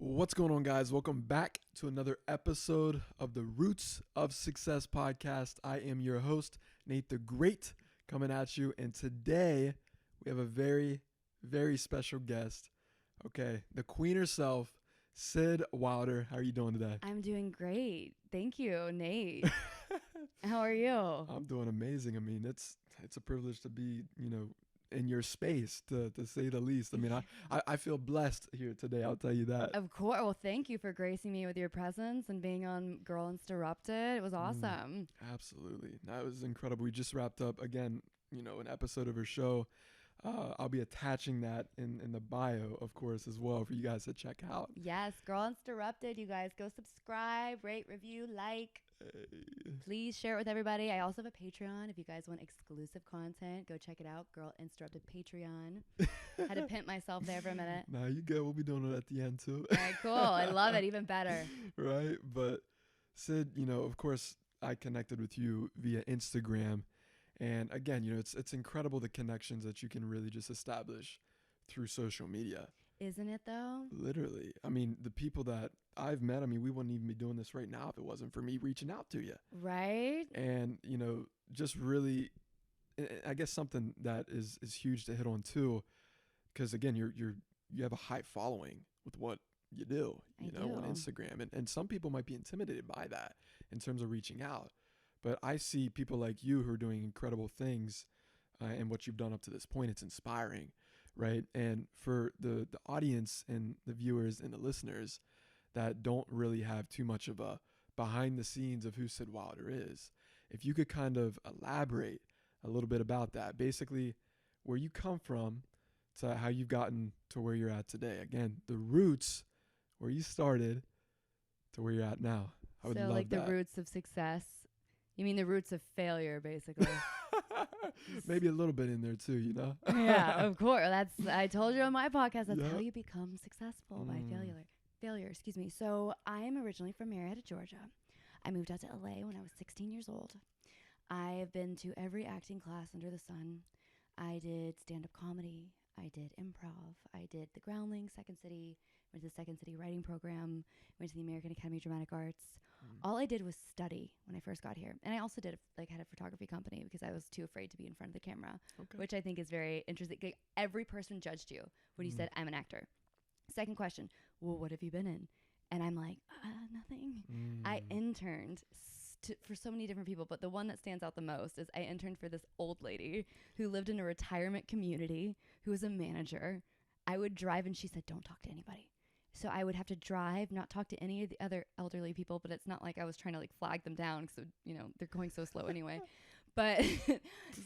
What's going on, guys? Welcome back to another episode of the Roots of Success podcast. I am your host, Nate the Great, coming at you. And today we have a very, very special guest. Okay, the queen herself, Syd Wilder. How are you doing today? I'm doing great. Thank you, Nate. How are you? I'm doing amazing. I mean, it's a privilege to be, in your space, to say the least. I mean, I feel blessed here today. I'll tell you that. Of course. Well, thank you for gracing me with your presence and being on Girl Interrupted. It was awesome. Absolutely. That was incredible. We just wrapped up, again, an episode of her show. I'll be attaching that in the bio, of course, as well for you guys to check out. Yes, Girl Interrupted. You guys go subscribe, rate, review, like. Please share it with everybody. I also have a Patreon. If you guys want exclusive content, go check it out. Girl Interrupted Patreon. Had to pimp myself there for a minute. Nah, you good. We'll be doing it at the end too. All right, cool. I love it. Even better. Right. But Syd, of course, I connected with you via Instagram. And again, it's incredible the connections that you can really just establish through social media. Isn't it though? Literally. I mean, the people that I've met, we wouldn't even be doing this right now if it wasn't for me reaching out to you. Right. And, just really, I guess something that is huge to hit on too, because again, you have a high following with what you do, on Instagram. And some people might be intimidated by that in terms of reaching out. But I see people like you who are doing incredible things, and what you've done up to this point, it's inspiring, right? And for the audience and the viewers and the listeners that don't really have too much of a behind the scenes of who Syd Wilder is, if you could kind of elaborate a little bit about that, basically where you come from to how you've gotten to where you're at today. Again, the roots, where you started to where you're at now. I would love like that. The roots of success. You mean the roots of failure, basically. Maybe a little bit in there too, Yeah, of course. I told you on my podcast, that's how you become successful, by failure. So I'm originally from Marietta, Georgia. I moved out to LA when I was 16 years old. I've been to every acting class under the sun. I did stand-up comedy. I did improv. I did the Groundlings, Second City. Went to the Second City writing program. Went to the American Academy of Dramatic Arts. All I did was study when I first got here. And I also did had a photography company because I was too afraid to be in front of the camera, which I think is very interesting. Like, every person judged you when you said, I'm an actor. Second question, well, what have you been in? And I'm like, nothing. I interned for so many different people, but the one that stands out the most is I interned for this old lady who lived in a retirement community, who was a manager. I would drive and she said, don't talk to anybody. So I would have to drive, not talk to any of the other elderly people, but it's not like I was trying to flag them down because, they're going so slow anyway. But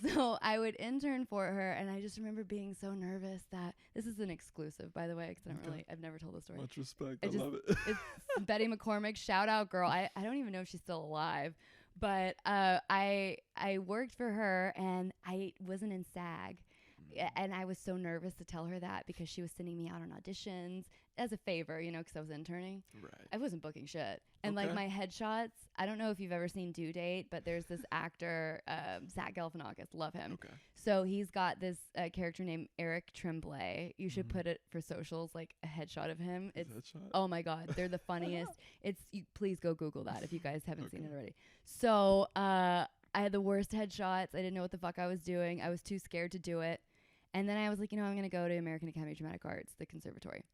so I would intern for her, and I just remember being so nervous that this is an exclusive, by the way, because I've never told the story. Much respect. I love it. It's Betty McCormick, shout out, girl. I don't even know if she's still alive, but I worked for her, and I wasn't in SAG. And I was so nervous to tell her that because she was sending me out on auditions as a favor, because I was interning. Right. I wasn't booking shit. And my headshots, I don't know if you've ever seen Due Date, but there's this actor, Zach Galifianakis, love him. Okay. So he's got this character named Eric Tremblay. You should put it for socials, like a headshot of him. Oh my God, they're the funniest. Please go Google that if you guys haven't seen it already. So I had the worst headshots. I didn't know what the fuck I was doing. I was too scared to do it. And then I was like, I'm going to go to American Academy of Dramatic Arts, the conservatory.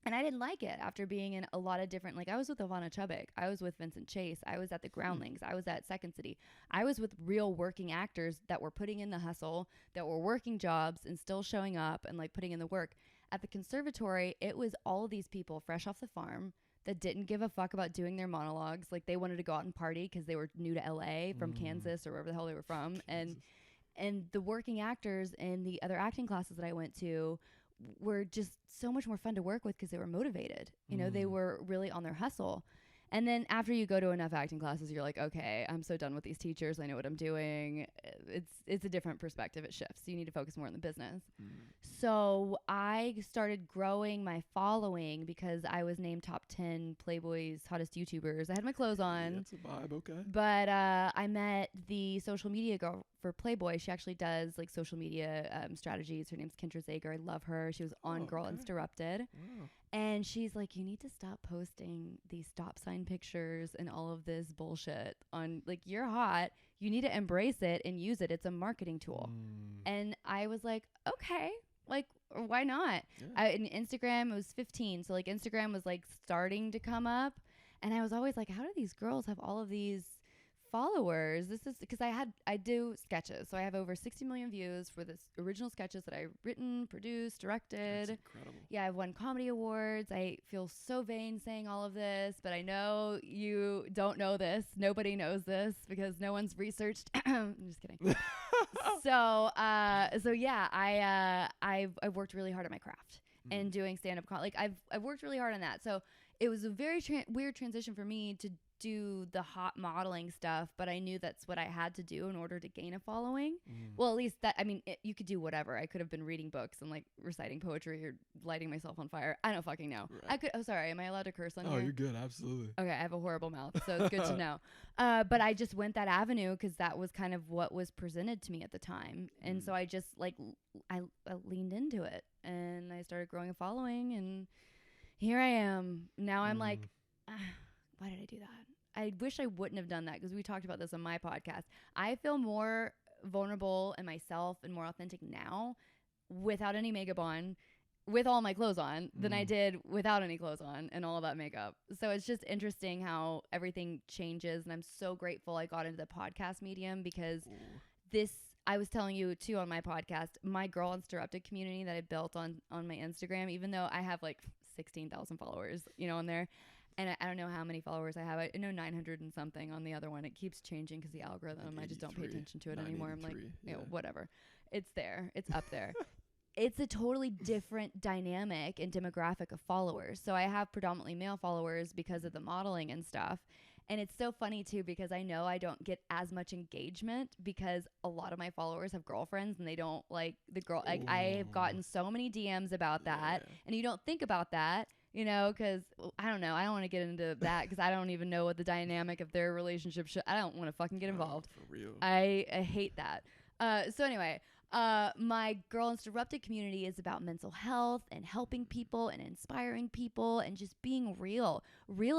And I didn't like it after being in a lot of different, I was with Ivana Chubbuck. I was with Vincent Chase. I was at the Groundlings. I was at Second City. I was with real working actors that were putting in the hustle, that were working jobs and still showing up and putting in the work. At the conservatory, it was all of these people fresh off the farm that didn't give a fuck about doing their monologues. They wanted to go out and party because they were new to LA from Kansas or wherever the hell they were from. And the working actors in the other acting classes that I went to were just so much more fun to work with because they were motivated. They were really on their hustle. And then after you go to enough acting classes, you're like, okay, I'm so done with these teachers. I know what I'm doing. It's a different perspective. It shifts. You need to focus more on the business. So I started growing my following because I was named top 10 Playboy's hottest YouTubers. I had my clothes on. That's a vibe, okay. But I met the social media girl for Playboy. She actually does social media strategies. Her name's Kendra Zager. I love her. She was on Girl Interrupted. Wow. And she's like, you need to stop posting these stop sign pictures and all of this bullshit on, like, you're hot. You need to embrace it and use it. It's a marketing tool. And I was like, okay, like, why not? Yeah. In Instagram, it was 15. So like Instagram was like starting to come up. And I was always like, how do these girls have all of these followers? This is because I do sketches. So I have over 60 million views for this original sketches that I've written, produced, directed. That's incredible. Yeah, I've won comedy awards. I feel so vain saying all of this, but I know you don't know this. Nobody knows this because no one's researched. I'm just kidding. So yeah, I've worked really hard at my craft and doing stand-up like I've worked really hard on that. So it was a very weird transition for me to do the hot modeling stuff, but I knew that's what I had to do in order to gain a following. Well, at least that, I mean, you could do whatever. I could have been reading books and like reciting poetry or lighting myself on fire. I don't fucking know. Right. I could, oh, sorry. Am I allowed to curse on here? Oh, you're good. Absolutely. Okay. I have a horrible mouth, so it's good to know. But I just went that avenue because that was kind of what was presented to me at the time. And so I just like, I leaned into it and I started growing a following, and here I am. Now I'm like, why did I do that? I wish I wouldn't have done that, because we talked about this on my podcast. I feel more vulnerable in myself and more authentic now without any makeup on, with all my clothes on, than I did without any clothes on and all of that makeup. So it's just interesting how everything changes. And I'm so grateful I got into the podcast medium, because I was telling you too on my podcast, my Girl Uninterrupted community that I built on my Instagram, even though I have like 16,000 followers, on there. And I don't know how many followers I have. I know 900 and something on the other one. It keeps changing because the algorithm, I just don't pay attention to it anymore. I'm like, whatever. It's there. It's up there. It's a totally different dynamic and demographic of followers. So I have predominantly male followers because of the modeling and stuff. And it's so funny too, because I know I don't get as much engagement because a lot of my followers have girlfriends and they don't like the girl. Like, I have gotten so many DMs about that, and you don't think about that, because I don't know. I don't want to get into that because I don't even know what the dynamic of their relationship I don't want to fucking get involved. For real. I hate that. So anyway, my Girl Uninterrupted community is about mental health and helping people and inspiring people and just being real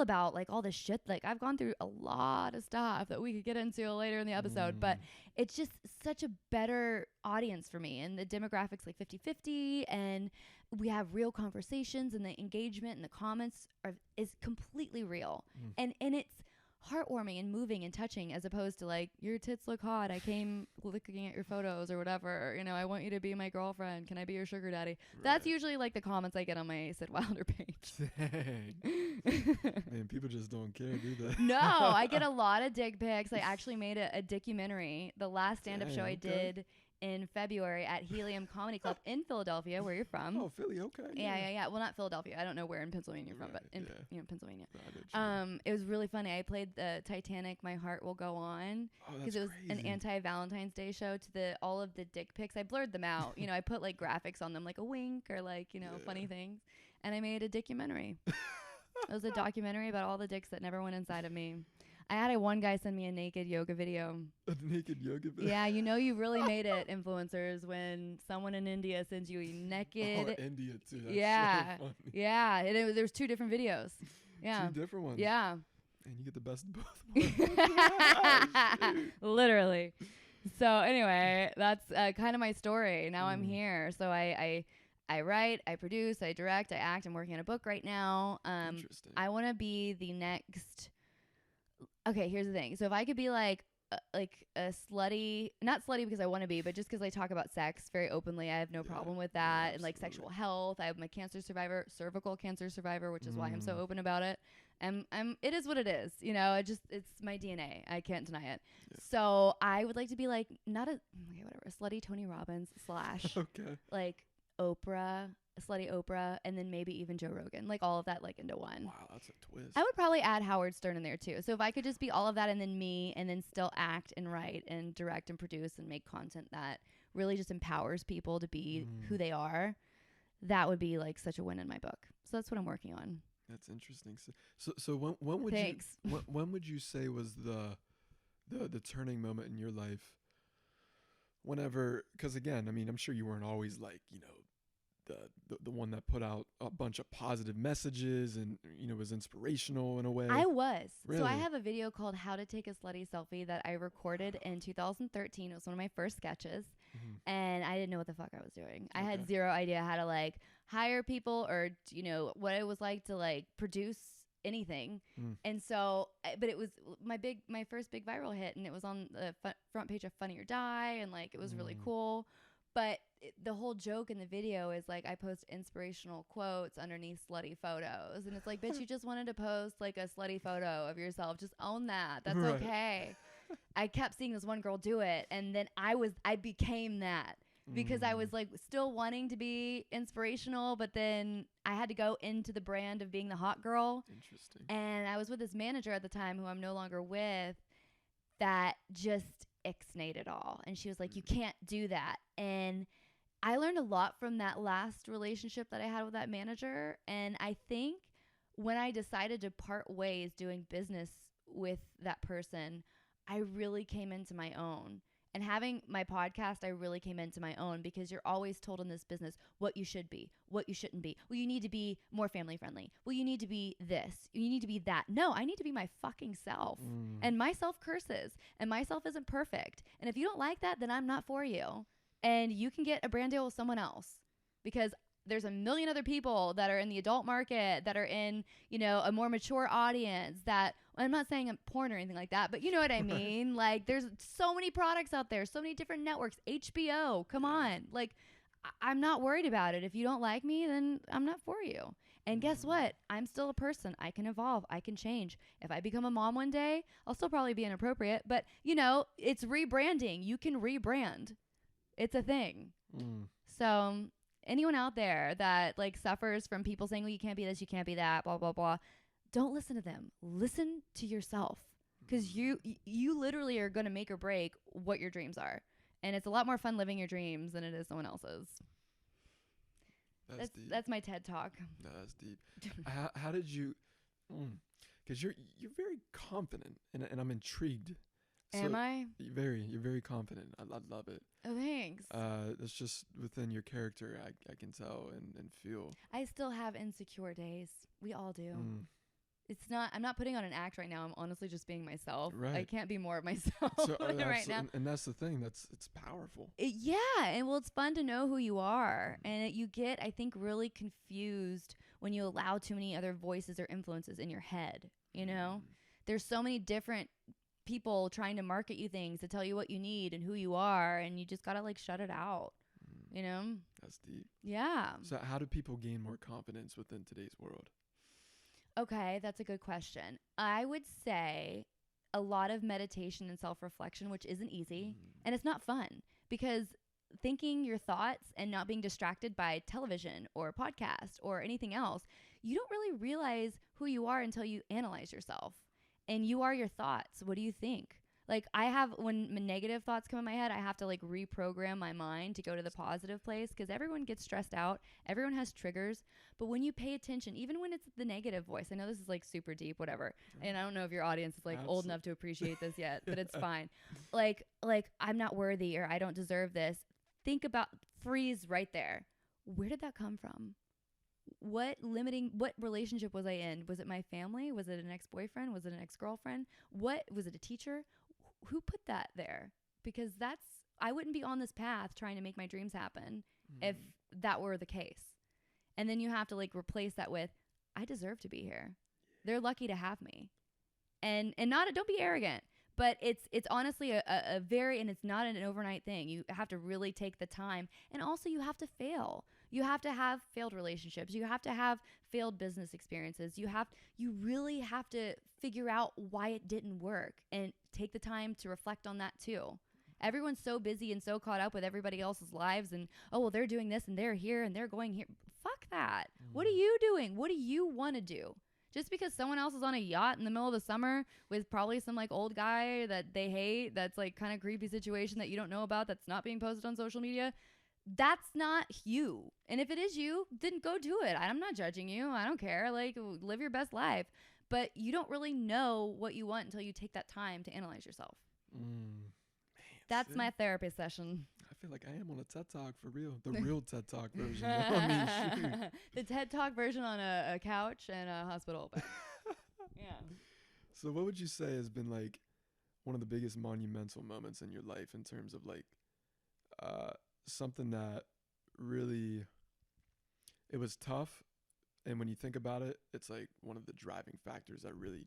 about like all this shit. Like, I've gone through a lot of stuff that we could get into later in the episode, but it's just such a better audience for me. And the demographics like 50-50, and we have real conversations, and the engagement and the comments is completely real. And it's heartwarming and moving and touching, as opposed to like, your tits look hot, I came looking at your photos or whatever, I want you to be my girlfriend, can I be your sugar daddy? Right. That's usually like the comments I get on my Syd Wilder page. Dang. Man, people just don't care, do they? No, I get a lot of dick pics. I actually made a documentary, the last stand-up show I did in February at Helium Comedy Club in Philadelphia, where you're from. Oh, Philly, okay. Yeah. Well, not Philadelphia. I don't know where in Pennsylvania you're from, but in Pennsylvania. It was really funny. I played the Titanic, My Heart Will Go On, because it was an anti-Valentine's Day show. To all of the dick pics, I blurred them out. I put like graphics on them, like a wink or like funny things, and I made a documentary. It was a documentary about all the dicks that never went inside of me. I had one guy send me a naked yoga video. A naked yoga video? Yeah, you really made it, influencers, when someone in India sends you a naked... Oh, India too. That's so funny. Yeah. There's 2 different videos. Yeah. 2 different ones? Yeah. And you get the best of both worlds. Literally. So anyway, that's kind of my story. Now I'm here. So I write, I produce, I direct, I act. I'm working on a book right now. Interesting. I want to be the next... Okay, here's the thing. So if I could be like a slutty, not slutty because I want to be, but just because I talk about sex very openly, I have no problem with that. And like sexual health, I'm a cancer survivor, cervical cancer survivor, which is why I'm so open about it. And it is what it is. It's my DNA. I can't deny it. Yeah. So I would like to be like, not a slutty Tony Robbins / like Oprah, slutty Oprah, and then maybe even Joe Rogan, like all of that like into one. Wow, that's a twist. I would probably add Howard Stern in there too. So if I could just be all of that and then me, and then still act and write and direct and produce and make content that really just empowers people to be who they are, that would be like such a win in my book. So that's what I'm working on. That's interesting. So when would Thanks. when would you say was the turning moment in your life? Whenever, because again, I mean, I'm sure you weren't always like, the one that put out a bunch of positive messages and, you know, was inspirational in a way? I was. Really? So I have a video called How to Take a Slutty Selfie that I recorded in 2013. It was one of my first sketches. And I didn't know what the fuck I was doing. Okay. I had zero idea how to like hire people or, you know, what it was like to like produce anything. And so, but it was my first big viral hit, and it was on the front page of Funny or Die, and like it was really cool. But the whole joke in the video is like I post inspirational quotes underneath slutty photos, and it's like, bitch, you just wanted to post like a slutty photo of yourself. Just own that. That's right. Okay. I kept seeing this one girl do it, and then I became that. Because I was like still wanting to be inspirational, but then I had to go into the brand of being the hot girl. Interesting. And I was with this manager at the time who I'm no longer with that just ixnayed it all. And she was like, you can't do that. And I learned a lot from that last relationship that I had with that manager. And I think when I decided to part ways doing business with that person, I really came into my own. And having my podcast, I really came into my own, because you're always told in this business what you should be, what you shouldn't be. Well, you need to be more family friendly. Well, you need to be this. You need to be that. No, I need to be my fucking self. And myself curses. And myself isn't perfect. And if you don't like that, then I'm not for you. And you can get a brand deal with someone else, because there's a million other people that are in the adult market, that are in, you know, a more mature audience that, I'm not saying I'm porn or anything like that, but you know what I mean? Like, there's so many products out there, so many different networks, HBO, come on. Like, I'm not worried about it. If you don't like me, then I'm not for you. And guess what? I'm still a person. I can evolve. I can change. If I become a mom one day, I'll still probably be inappropriate, but you know, it's rebranding. You can rebrand. It's a thing. So anyone out there that like suffers from people saying, well, you can't be this, you can't be that, blah, blah, blah, don't listen to them. Listen to yourself, because you literally are going to make or break what your dreams are. And it's a lot more fun living your dreams than it is someone else's. That's my TED Talk. No, that's deep. How did you, because you're very confident, and I'm intrigued. Am I? You're very confident. I love it. Oh, thanks. It's just within your character, I can tell and feel. I still have insecure days. We all do. I'm not putting on an act right now. I'm honestly just being myself. Right. I can't be more of myself right now. And that's the thing. It's powerful. Yeah. And well, it's fun to know who you are. And you get, I think, really confused when you allow too many other voices or influences in your head. You know, there's so many different people trying to market you things to tell you what you need and who you are. And you just got to like shut it out. You know? That's deep. Yeah. So how do people gain more confidence within today's world? Okay, that's a good question. I would say a lot of meditation and self-reflection, which isn't easy, and it's not fun, because thinking your thoughts and not being distracted by television or podcast or anything else, you don't really realize who you are until you analyze yourself. And you are your thoughts. What do you think? Like, when negative thoughts come in my head, I have to like reprogram my mind to go to the positive place, because everyone gets stressed out. Everyone has triggers. But when you pay attention, even when it's the negative voice, I know this is like super deep, whatever. And I don't know if your audience is like old enough to appreciate this yet, but it's fine. Like I'm not worthy, or I don't deserve this. Freeze right there. Where did that come from? What relationship was I in? Was it my family? Was it an ex-boyfriend? Was it an ex-girlfriend? Was it a teacher? Who put that there? Because I wouldn't be on this path trying to make my dreams happen if that were the case. And then you have to like replace that with, I deserve to be here. They're lucky to have me. And don't be arrogant, but it's honestly a very, and it's not an overnight thing. You have to really take the time, and also you have to fail. You have to have failed relationships. You have to have failed business experiences. You really have to figure out why it didn't work, and take the time to reflect on that too. Everyone's so busy and so caught up with everybody else's lives, and they're doing this and they're here and they're going here. Fuck that. What are you doing? What do you want to do? Just because someone else is on a yacht in the middle of the summer with probably some like old guy that they hate, that's like kind of creepy situation that you don't know about, that's not being posted on social media, that's not you. And if it is you, then go do it. I'm not judging you. I don't care. Like, live your best life. But you don't really know what you want until you take that time to analyze yourself. That's my therapy session. I feel like I am on a TED Talk for real. The real TED Talk version. I mean, shoot. The TED Talk version on a couch and a hospital bed. Yeah. So what would you say has been like one of the biggest monumental moments in your life in terms of like something that really, it was tough, and when you think about it, it's like one of the driving factors that really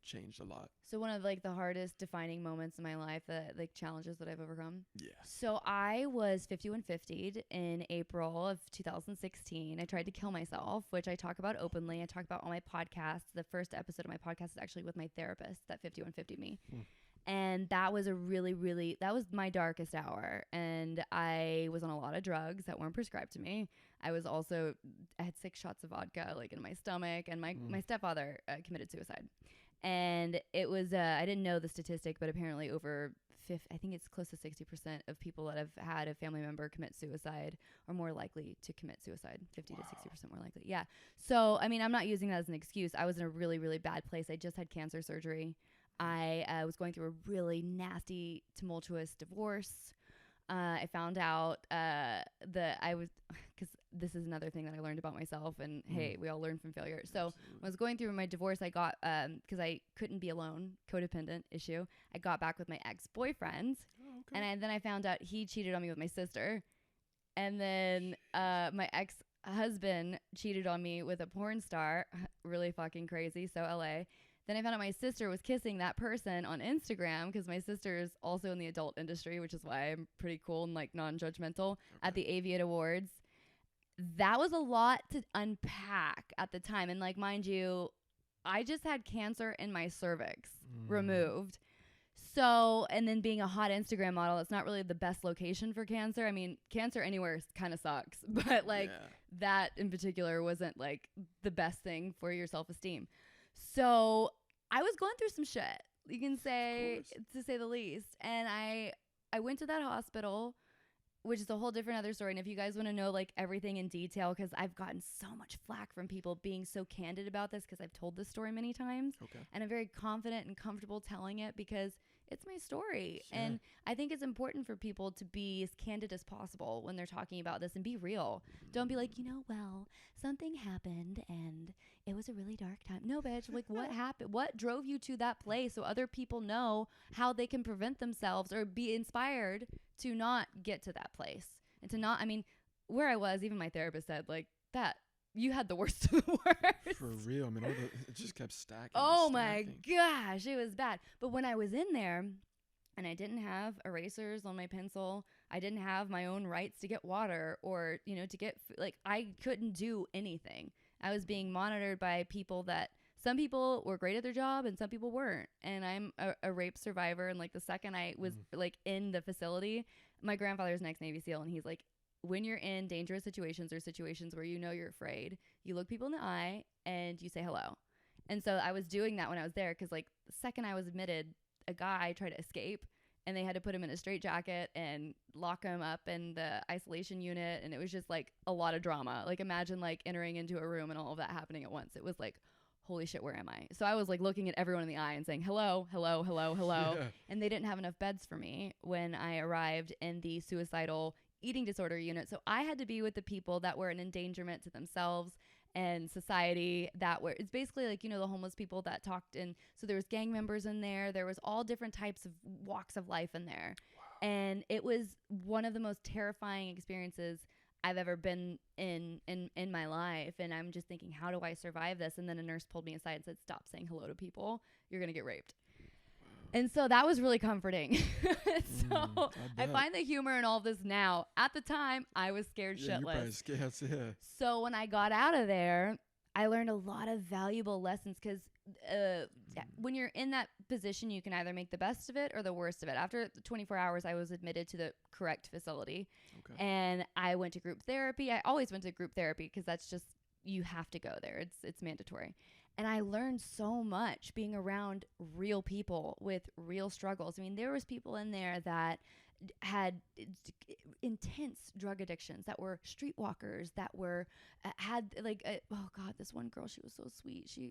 changed a lot. So one of like the hardest defining moments in my life, like challenges that I've overcome. Yeah. So I was 5150'd in April of 2016. I tried to kill myself, which I talk about openly. I talk about on my podcast. The first episode of my podcast is actually with my therapist that 5150'd me. And that was that was my darkest hour. And I was on a lot of drugs that weren't prescribed to me. I had 6 shots of vodka like in my stomach, and my stepfather committed suicide. And it was, I didn't know the statistic, but apparently I think it's close to 60% of people that have had a family member commit suicide are more likely to commit suicide. 50 to 60% more likely. Yeah. So, I mean, I'm not using that as an excuse. I was in a really, really bad place. I just had cancer surgery. I was going through a really nasty, tumultuous divorce. I found out because this is another thing that I learned about myself, and hey, we all learn from failure. So when I was going through my divorce, I got, because I couldn't be alone, codependent issue, I got back with my ex-boyfriend, and then I found out he cheated on me with my sister, and then my ex-husband cheated on me with a porn star, really fucking crazy, so LA. Then I found out my sister was kissing that person on Instagram, because my sister is also in the adult industry, which is why I'm pretty cool and like non-judgmental at the Aviate Awards. That was a lot to unpack at the time. And like, mind you, I just had cancer in my cervix removed. So, and then being a hot Instagram model, it's not really the best location for cancer. I mean, cancer anywhere kind of sucks, but like that in particular wasn't like the best thing for your self-esteem. So I was going through some shit, you can say, to say the least. And I went to that hospital, which is a whole different other story. And if you guys want to know like everything in detail, because I've gotten so much flack from people being so candid about this, because I've told this story many times. And I'm very confident and comfortable telling it because it's my story. Sure. And I think it's important for people to be as candid as possible when they're talking about this and be real. Don't be like, well, something happened and it was a really dark time. No, bitch. Like, what happened? What drove you to that place so other people know how they can prevent themselves or be inspired to not get to that place and to not, I mean, where I was, even my therapist said like that. You had the worst of the worst. For real. I mean, it just kept stacking. Oh my gosh, it was bad. But when I was in there and I didn't have erasers on my pencil, I didn't have my own rights to get water or, to get, like, I couldn't do anything. I was being monitored by people that, some people were great at their job and some people weren't. And I'm a rape survivor. And like the second I was like in the facility, my grandfather's an ex-Navy SEAL, and he's like, when you're in dangerous situations or situations where you're afraid, you look people in the eye and you say hello. And so I was doing that when I was there, because like the second I was admitted, a guy tried to escape and they had to put him in a straitjacket and lock him up in the isolation unit. And it was just like a lot of drama. Like imagine like entering into a room and all of that happening at once. It was like, holy shit, where am I? So I was like looking at everyone in the eye and saying, hello, hello, hello, hello. Yeah. And they didn't have enough beds for me when I arrived in the suicidal eating disorder unit. So I had to be with the people that were an endangerment to themselves and society, that were, it's basically like, the homeless people that talked in. So there was gang members in there. There was all different types of walks of life in there. Wow. And it was one of the most terrifying experiences I've ever been in my life. And I'm just thinking, how do I survive this? And then a nurse pulled me aside and said, stop saying hello to people. You're going to get raped. And so that was really comforting. So I find the humor in all of this now. At the time, I was scared shitless. You're probably scared, yeah. So when I got out of there, I learned a lot of valuable lessons, because when you're in that position, you can either make the best of it or the worst of it. After 24 hours, I was admitted to the correct facility. Okay. And I went to group therapy. I always went to group therapy because that's just, you have to go there. It's mandatory. And I learned so much being around real people with real struggles. I mean, there was people in there that had intense drug addictions, that were streetwalkers, that were had like oh god, this one girl, she was so sweet. She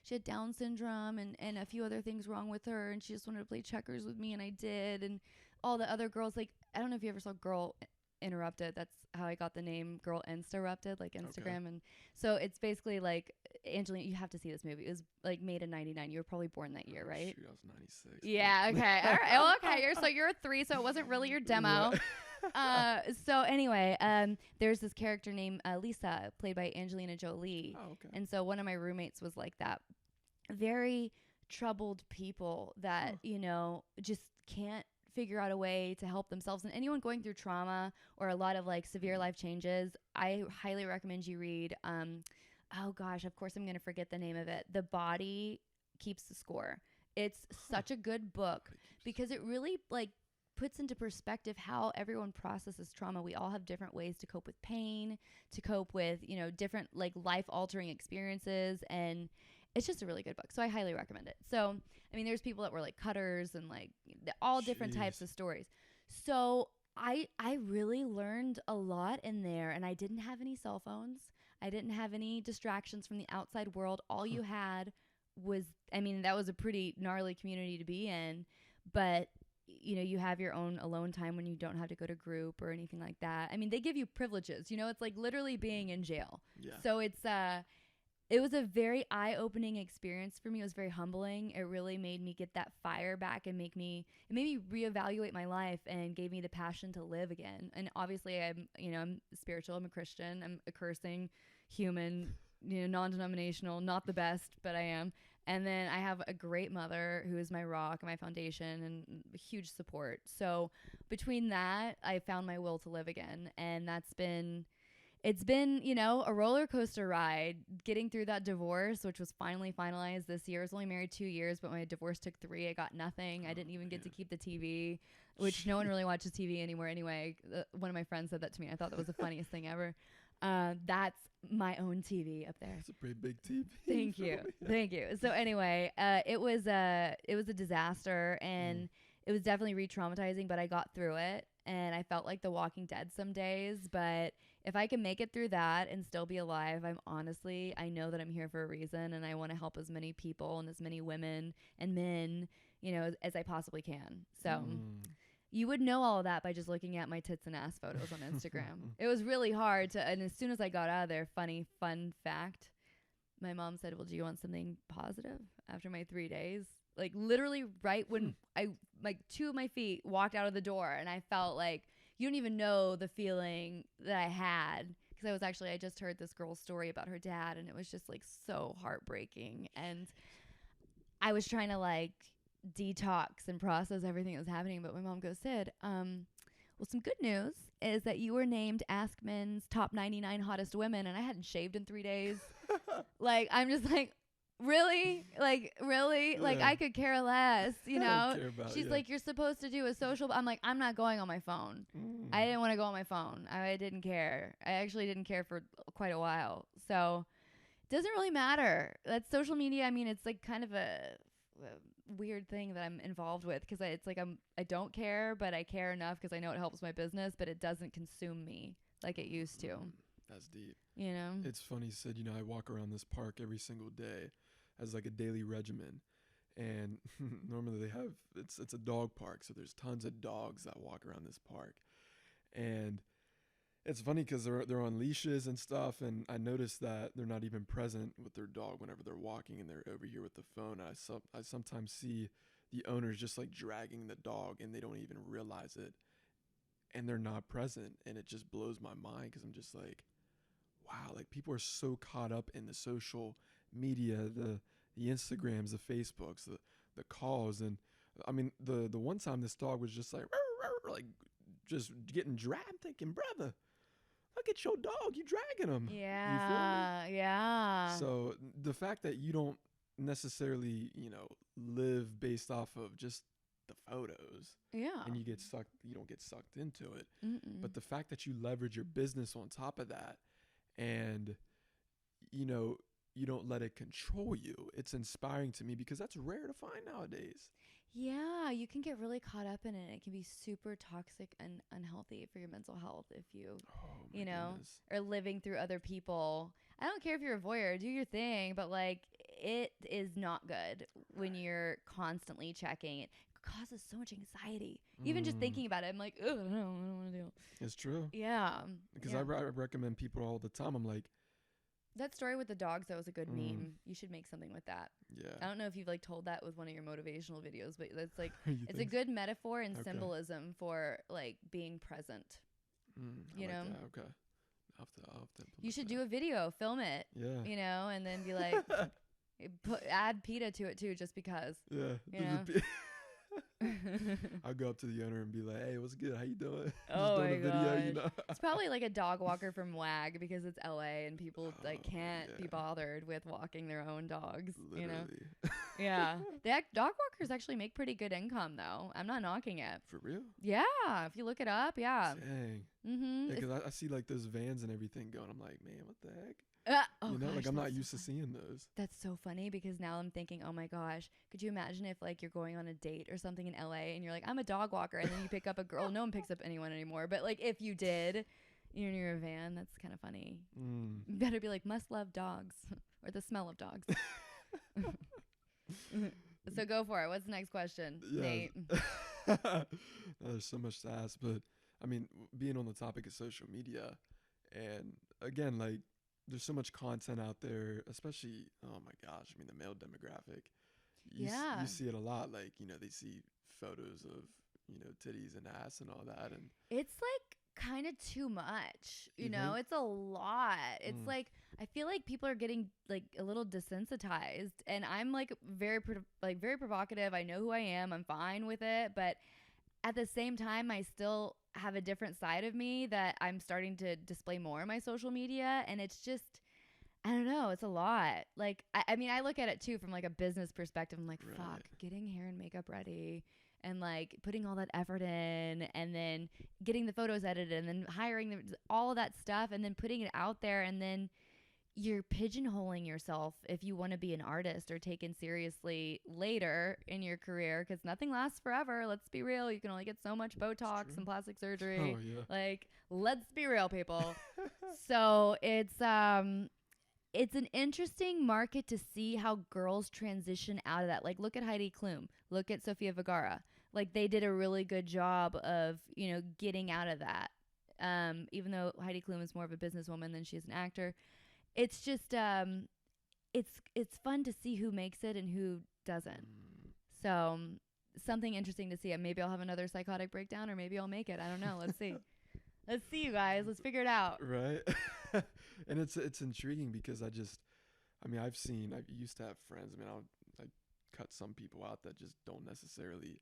had Down syndrome and a few other things wrong with her, and she just wanted to play checkers with me, and I did. And all the other girls, like I don't know if you ever saw Girl Interrupted. That's how I got the name Girl Insta-rupted, like Instagram. Okay. And so it's basically like, Angelina, you have to see this movie. It was like made in 99. You were probably born that year, right? Shoot, I was 96. Yeah. Okay. All right. Well, okay. You're a 3, so it wasn't really your demo. Yeah. So anyway, there's this character named Lisa, played by Angelina Jolie. Oh, okay. And so one of my roommates was like that. Very troubled people that, you know, just can't figure out a way to help themselves. And anyone going through trauma or a lot of like severe life changes, I highly recommend you read, oh gosh, of course I'm going to forget the name of it. The Body Keeps the Score. It's such a good book because it really like puts into perspective how everyone processes trauma. We all have different ways to cope with pain, to cope with, you know, different like life altering experiences. And it's just a really good book. So I highly recommend it. So, I mean, there's people that were like cutters and like all different types of stories. So I really learned a lot in there, and I didn't have any cell phones. I didn't have any distractions from the outside world. All you had was, I mean, that was a pretty gnarly community to be in, but you know, you have your own alone time when you don't have to go to group or anything like that. I mean, they give you privileges, you know, it's like literally being in jail. Yeah. So it was a very eye-opening experience for me. It was very humbling. It really made me get that fire back and it made me reevaluate my life and gave me the passion to live again. And obviously I'm spiritual. I'm a Christian. I'm a cursing human, you know, non-denominational, not the best, but I am. And then I have a great mother who is my rock and my foundation and huge support. So between that, I found my will to live again. And it's been, you know, a roller coaster ride getting through that divorce, which was finally finalized this year. I was only married 2 years, but my divorce took 3. I got nothing. I didn't even get to keep the TV, which no one really watches TV anymore anyway. One of my friends said that to me. I thought that was the funniest thing ever. That's my own TV up there. It's a pretty big TV. Thank you. Thank you. So anyway, it was a disaster, and it was definitely re-traumatizing, but I got through it, and I felt like The Walking Dead some days. But if I can make it through that and still be alive, I know that I'm here for a reason, and I want to help as many people and as many women and men, you know, as I possibly can. So you would know all of that by just looking at my tits and ass photos on Instagram. It was really hard and as soon as I got out of there, fun fact, my mom said, well, do you want something positive after my 3 days? Like literally right when I, like 2 of my feet walked out of the door, and I felt like, you don't even know the feeling that I had. Because I just heard this girl's story about her dad, and it was just like so heartbreaking. And I was trying to like detox and process everything that was happening, but my mom goes, Syd, well, some good news is that you were named Ask Men's top 99 hottest women, and I hadn't shaved in 3 days. Like, I'm just like, really? Like, really? Yeah. Like, I could care less, you know? She's like, you're supposed to do a social. I'm like, I'm not going on my phone. I didn't want to go on my phone. I didn't care. I actually didn't care for quite a while. So it doesn't really matter. That's social media. I mean, it's like kind of a weird thing that I'm involved with, because it's like I don't care, but I care enough because I know it helps my business, but it doesn't consume me like it used to. That's deep. You know? It's funny, Syd, you know, I walk around this park every single day as like a daily regimen. And normally they have, it's a dog park, so there's tons of dogs that walk around this park. And it's funny because they're on leashes and stuff, and I noticed that they're not even present with their dog whenever they're walking, and they're over here with the phone. I sometimes see the owners just like dragging the dog, and they don't even realize it, and they're not present, and it just blows my mind because I'm just like, wow, like people are so caught up in the social media, the Instagrams, the Facebooks, the calls. And I mean, the one time this dog was just like just getting dragged. I'm thinking, brother, look at your dog, you dragging him. Yeah. So the fact that you don't necessarily, you know, live based off of just the photos, and you don't get sucked into it. But the fact that you leverage your business on top of that, and you know, you don't let it control you, it's inspiring to me, because that's rare to find nowadays. Yeah, you can get really caught up in it. It can be super toxic and unhealthy for your mental health if you, you know, are living through other people. I don't care if you're a voyeur, do your thing, but like, it is not good when you're constantly checking it. causes so much anxiety. Even just thinking about it, I'm like, ugh, I don't want to do. It's true. Yeah. Because I recommend people all the time. I'm like, that story with the dogs, that was a good meme. You should make something with that. Yeah. I don't know if you've like told that with one of your motivational videos, but that's like, it's a good metaphor and symbolism for like being present. You know? That. Okay. I'll have to you should do a video, film it. Yeah. You know, and then be like, add PETA to it too, just because. Yeah. You know? I'll go up to the owner and be like, "Hey, what's good? How you doing?" Oh my video, you know? It's probably like a dog walker from WAG because it's LA and people like can't be bothered with walking their own dogs. Literally. You know? Yeah. Dog walkers actually make pretty good income though. I'm not knocking it. For real? Yeah. If you look it up, yeah. Dang. Mm-hmm. Yeah, because I see like those vans and everything going. I'm like, man, what the heck? You know, gosh, like I'm not used to seeing those. That's so funny because now I'm thinking, oh my gosh, could you imagine if like you're going on a date or something in LA and you're like, I'm a dog walker, and then you pick up a girl. No one picks up anyone anymore. But like if you did, you're in a van, that's kind of funny. You better be like, must love dogs or the smell of dogs. So go for it. What's the next question, Nate? There's so much to ask, but I mean, being on the topic of social media, and again, like, there's so much content out there, especially, oh my gosh, I mean, the male demographic. You see it a lot. Like, you know, they see photos of, you know, titties and ass and all that. And it's like kind of too much, you know, it's a lot. It's like, I feel like people are getting like a little desensitized, and I'm like very provocative. I know who I am. I'm fine with it. But at the same time, I still have a different side of me that I'm starting to display more on my social media. And it's just, I don't know, it's a lot. Like, I mean, I look at it too from like a business perspective. I'm like, fuck, getting hair and makeup ready and like putting all that effort in, and then getting the photos edited, and then hiring all of that stuff, and then putting it out there, and then you're pigeonholing yourself if you want to be an artist or taken seriously later in your career, because nothing lasts forever. Let's be real. You can only get so much Botox and plastic surgery. Oh, yeah. Like, let's be real, people. So it's an interesting market to see how girls transition out of that. Like, look at Heidi Klum. Look at Sofia Vergara. Like, they did a really good job of, you know, getting out of that. Even though Heidi Klum is more of a businesswoman than she is an actor. It's just, it's fun to see who makes it and who doesn't. So something interesting to see. Memaybe I'll have another psychotic breakdown, or maybe I'll make it. I don't know. Let's see. Let's see, you guys. Let's figure it out. Right. And it's intriguing because I used to have friends. I mean, I cut some people out that just don't necessarily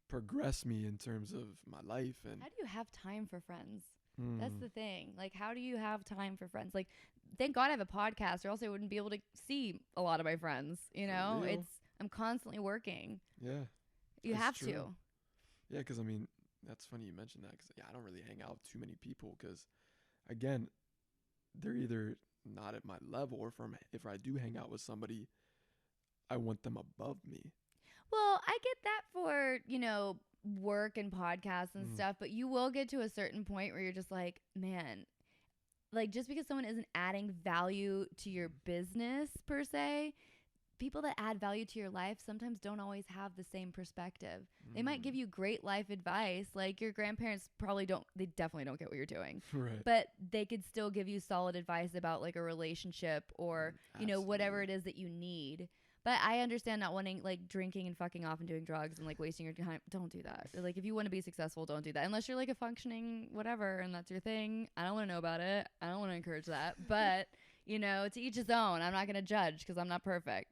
progress me in terms of my life. And how do you have time for friends? That's the thing. Like, how do you have time for friends? Like, thank God I have a podcast, or else I wouldn't be able to see a lot of my friends. You know, I'm constantly working. Yeah. You have true. to. Yeah, because I mean, that's funny you mentioned that, because I don't really hang out with too many people, because again, they're either not at my level, or if I do hang out with somebody, I want them above me. Well, I get that for, you know, work and podcasts and stuff, but you will get to a certain point where you're just like, man, like, just because someone isn't adding value to your business per se, people that add value to your life sometimes don't always have the same perspective. They might give you great life advice. Like, your grandparents they definitely don't get what you're doing. Right. But they could still give you solid advice about like a relationship or, you know, whatever it is that you need. But I understand not wanting, like, drinking and fucking off and doing drugs and like wasting your time. Don't do that. Like, if you want to be successful, don't do that. Unless you're like a functioning whatever and that's your thing. I don't want to know about it. I don't want to encourage that. But, you know, to each his own. I'm not going to judge because I'm not perfect.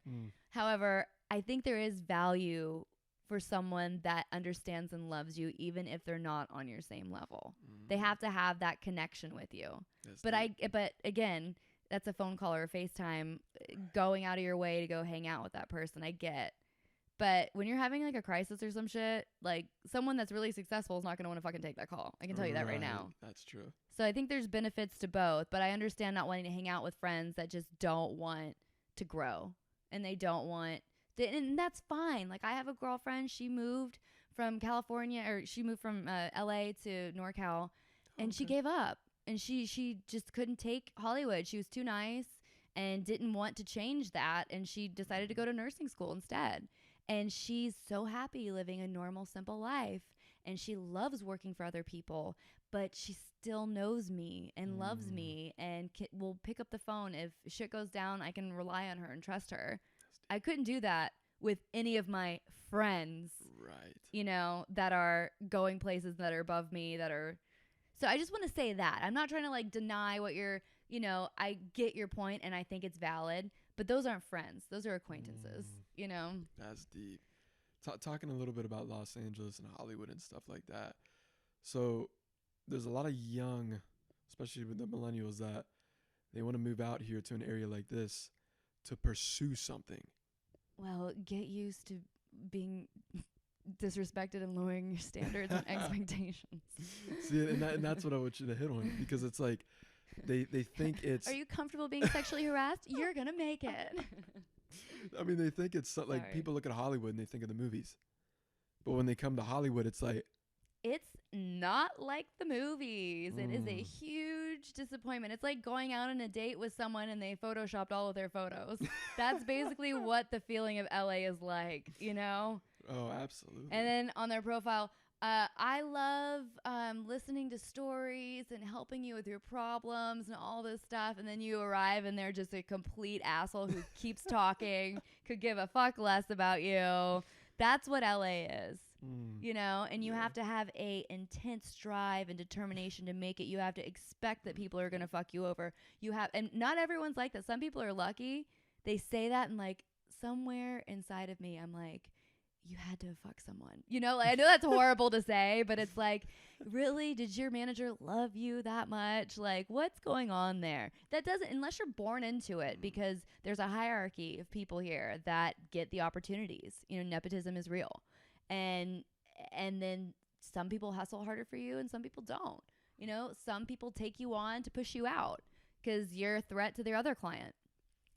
However, I think there is value for someone that understands and loves you, even if they're not on your same level. They have to have that connection with you. But again, that's a phone call or a FaceTime, going out of your way to go hang out with that person. I get. But when you're having like a crisis or some shit, like, someone that's really successful is not going to want to fucking take that call. I can tell you that right now. That's true. So I think there's benefits to both, but I understand not wanting to hang out with friends that just don't want to grow, and they don't want to, and that's fine. Like, I have a girlfriend, she moved from California, or she moved from LA to NorCal, and she gave up. And she just couldn't take Hollywood. She was too nice and didn't want to change that. And she decided to go to nursing school instead. And she's so happy living a normal, simple life. And she loves working for other people, but she still knows me and loves me and will pick up the phone. If shit goes down, I can rely on her and trust her. I couldn't do that with any of my friends, right? You know, that are going places that are above me, that are. So I just want to say that. I'm not trying to like deny what you're, you know, I get your point and I think it's valid, but those aren't friends. Those are acquaintances, you know? That's deep. Talking a little bit about Los Angeles and Hollywood and stuff like that. So there's a lot of young, especially with the millennials, that they want to move out here to an area like this to pursue something. Well, get used to being disrespected and lowering your standards and expectations. See, and that's what I want you to hit on, because it's like they think it's... Are you comfortable being sexually harassed? You're going to make it. I mean, they think it's like people look at Hollywood and they think of the movies. But when they come to Hollywood, it's like... It's not like the movies. It is a huge disappointment. It's like going out on a date with someone and they photoshopped all of their photos. That's basically what the feeling of LA is like, you know? Oh, absolutely. And then on their profile, I love listening to stories and helping you with your problems and all this stuff. And then you arrive and they're just a complete asshole who keeps talking, could give a fuck less about you. That's what LA is, you know, and you have to have a intense drive and determination to make it. You have to expect that people are going to fuck you over. And not everyone's like that. Some people are lucky. They say that, and like somewhere inside of me, I'm like, you had to fuck someone, you know, like, I know that's horrible to say, but it's like, really, did your manager love you that much? Like, what's going on there? That doesn't, unless you're born into it, because there's a hierarchy of people here that get the opportunities. You know, nepotism is real. And then some people hustle harder for you and some people don't, you know, some people take you on to push you out because you're a threat to their other client.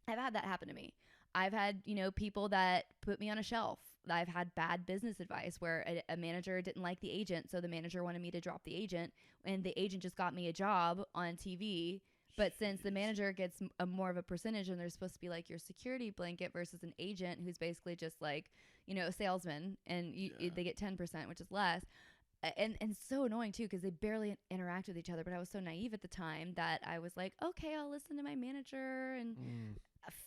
I've had that happen to me. I've had, you know, people that put me on a shelf. I've had bad business advice where a manager didn't like the agent, so the manager wanted me to drop the agent, and the agent just got me a job on TV. But since the manager gets more of a percentage, and they're supposed to be like your security blanket versus an agent who's basically just like, you know, a salesman, and they get 10%, which is less. And so annoying too, because they barely interact with each other. But I was so naive at the time that I was like, okay, I'll listen to my manager, and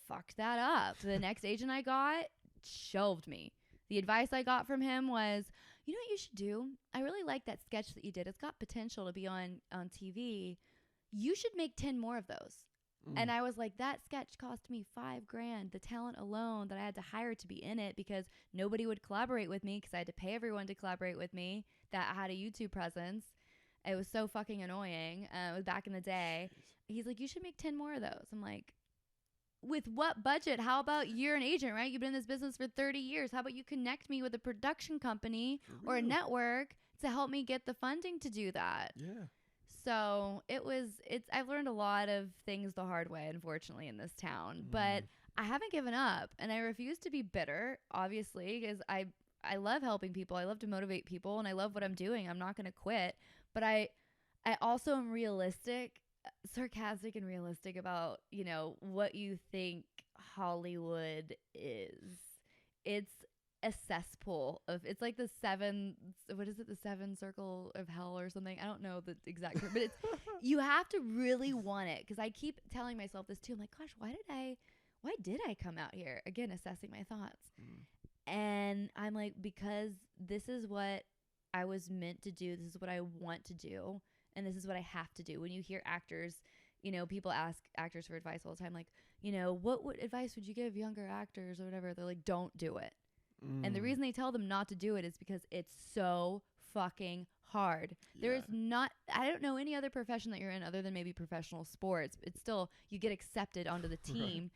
fucked that up. The next agent I got shelved me. The advice I got from him was, you know what you should do? I really like that sketch that you did. It's got potential to be on TV. You should make 10 more of those. And I was like, that sketch cost me $5,000. The talent alone that I had to hire to be in it, because nobody would collaborate with me because I had to pay everyone to collaborate with me that had a YouTube presence. It was so fucking annoying. It was back in the day. He's like, you should make 10 more of those. I'm like, with what budget? How about you're an agent, right? You've been in this business for 30 years. How about you connect me with a production company or a network to help me get the funding to do that? Yeah. So I've learned a lot of things the hard way, unfortunately, in this town, but I haven't given up, and I refuse to be bitter, obviously, because I love helping people. I love to motivate people, and I love what I'm doing. I'm not going to quit, but I also am sarcastic and realistic about, you know, what you think Hollywood is. It's a cesspool of, it's like the seven circle of hell or something. I don't know the exact term, but it's, you have to really want it. Cause I keep telling myself this too. I'm like, gosh, why did I come out here? Again, assessing my thoughts. And I'm like, because this is what I was meant to do. This is what I want to do. And this is what I have to do. When you hear actors, you know, people ask actors for advice all the time. Like, you know, what advice would you give younger actors or whatever? They're like, don't do it. And the reason they tell them not to do it is because it's so fucking hard. Yeah. There is not, I don't know any other profession that you're in other than maybe professional sports. It's still, you get accepted onto the team. Right.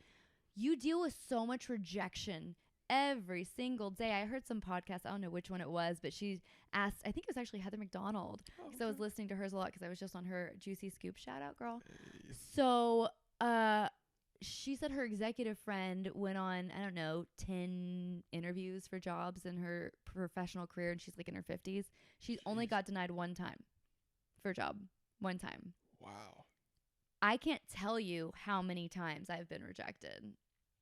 You deal with so much rejection every single day. I heard some podcast, I don't know which one it was, but she asked, I think it was actually Heather McDonald, because I was listening to hers a lot because I was just on her Juicy Scoop, shout out girl. Hey. So she said her executive friend went on, I don't know, 10 interviews for jobs in her professional career, and she's like in her 50s. She only got denied one time for a job. One time. Wow. I can't tell you how many times I've been rejected.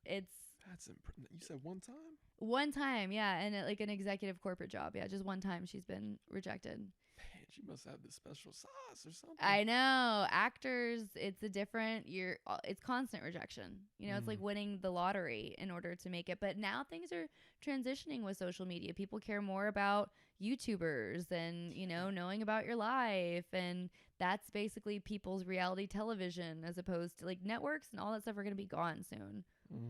It's That's you said one time? One time, yeah, and like an executive corporate job. Yeah, just one time she's been rejected. Man, she must have the special sauce or something. I know. Actors, it's it's constant rejection. You know, it's like winning the lottery in order to make it. But now things are transitioning with social media. People care more about YouTubers and, you know, knowing about your life. And that's basically people's reality television, as opposed to like networks and all that stuff are going to be gone soon.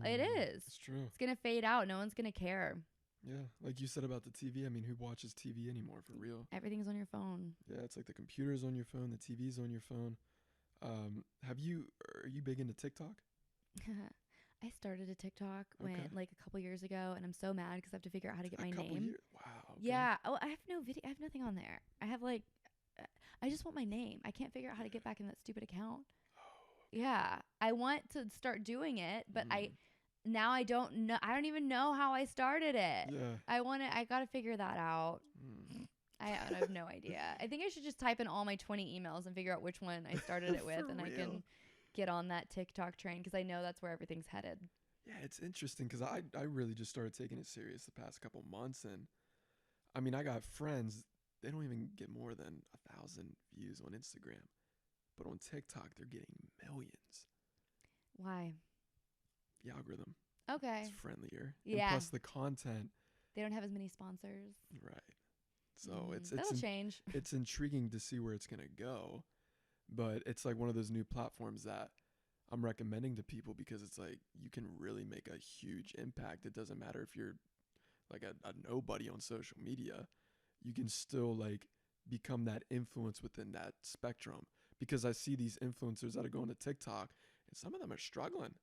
It is. It's true. It's going to fade out. No one's going to care. Yeah, like you said about the TV. I mean, who watches TV anymore for real? Everything's on your phone. Yeah, it's like the computer's on your phone, the TV's on your phone. Are you big into TikTok? I started a TikTok when like a couple years ago, and I'm so mad because I have to figure out how to get my name. Wow. Okay. Yeah. Oh, I have no video. I have nothing on there. I have like, I just want my name. I can't figure out how to get back in that stupid account. Yeah, I want to start doing it, but now I don't know. I don't even know how I started it. Yeah. I got to figure that out. I have no idea. I think I should just type in all my 20 emails and figure out which one I started it with, and I can get on that TikTok train because I know that's where everything's headed. Yeah, it's interesting because I really just started taking it serious the past couple months, and I mean, I got friends, they don't even get more than 1,000 views on Instagram. But on TikTok, they're getting millions. Why? The algorithm. Okay. It's friendlier. Yeah. And plus the content. They don't have as many sponsors. Right. So that'll change. It's intriguing to see where it's going to go. But it's like one of those new platforms that I'm recommending to people because it's like you can really make a huge impact. It doesn't matter if you're like a nobody on social media. You can still like become that influence within that spectrum. Because I see these influencers that are going to TikTok, and some of them are struggling.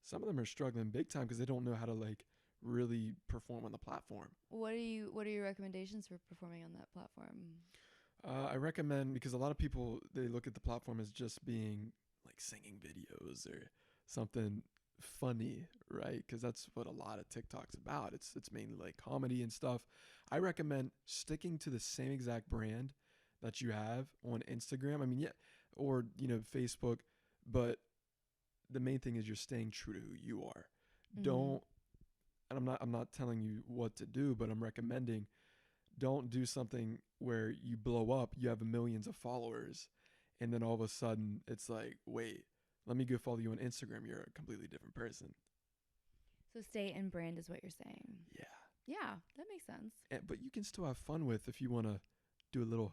Some of them are struggling big time because they don't know how to like really perform on the platform. What are your recommendations for performing on that platform? I recommend, because a lot of people, they look at the platform as just being like singing videos or something funny, right? Because that's what a lot of TikTok's about. It's mainly like comedy and stuff. I recommend sticking to the same exact brand that you have on Instagram. I mean, yeah, or, you know, Facebook, but the main thing is you're staying true to who you are. Don't, and I'm not telling you what to do, but I'm recommending, don't do something where you blow up, you have millions of followers, and then all of a sudden it's like, wait, let me go follow you on Instagram. You're a completely different person. So stay in brand is what you're saying. Yeah. Yeah, that makes sense. But you can still have fun with if you want to do a little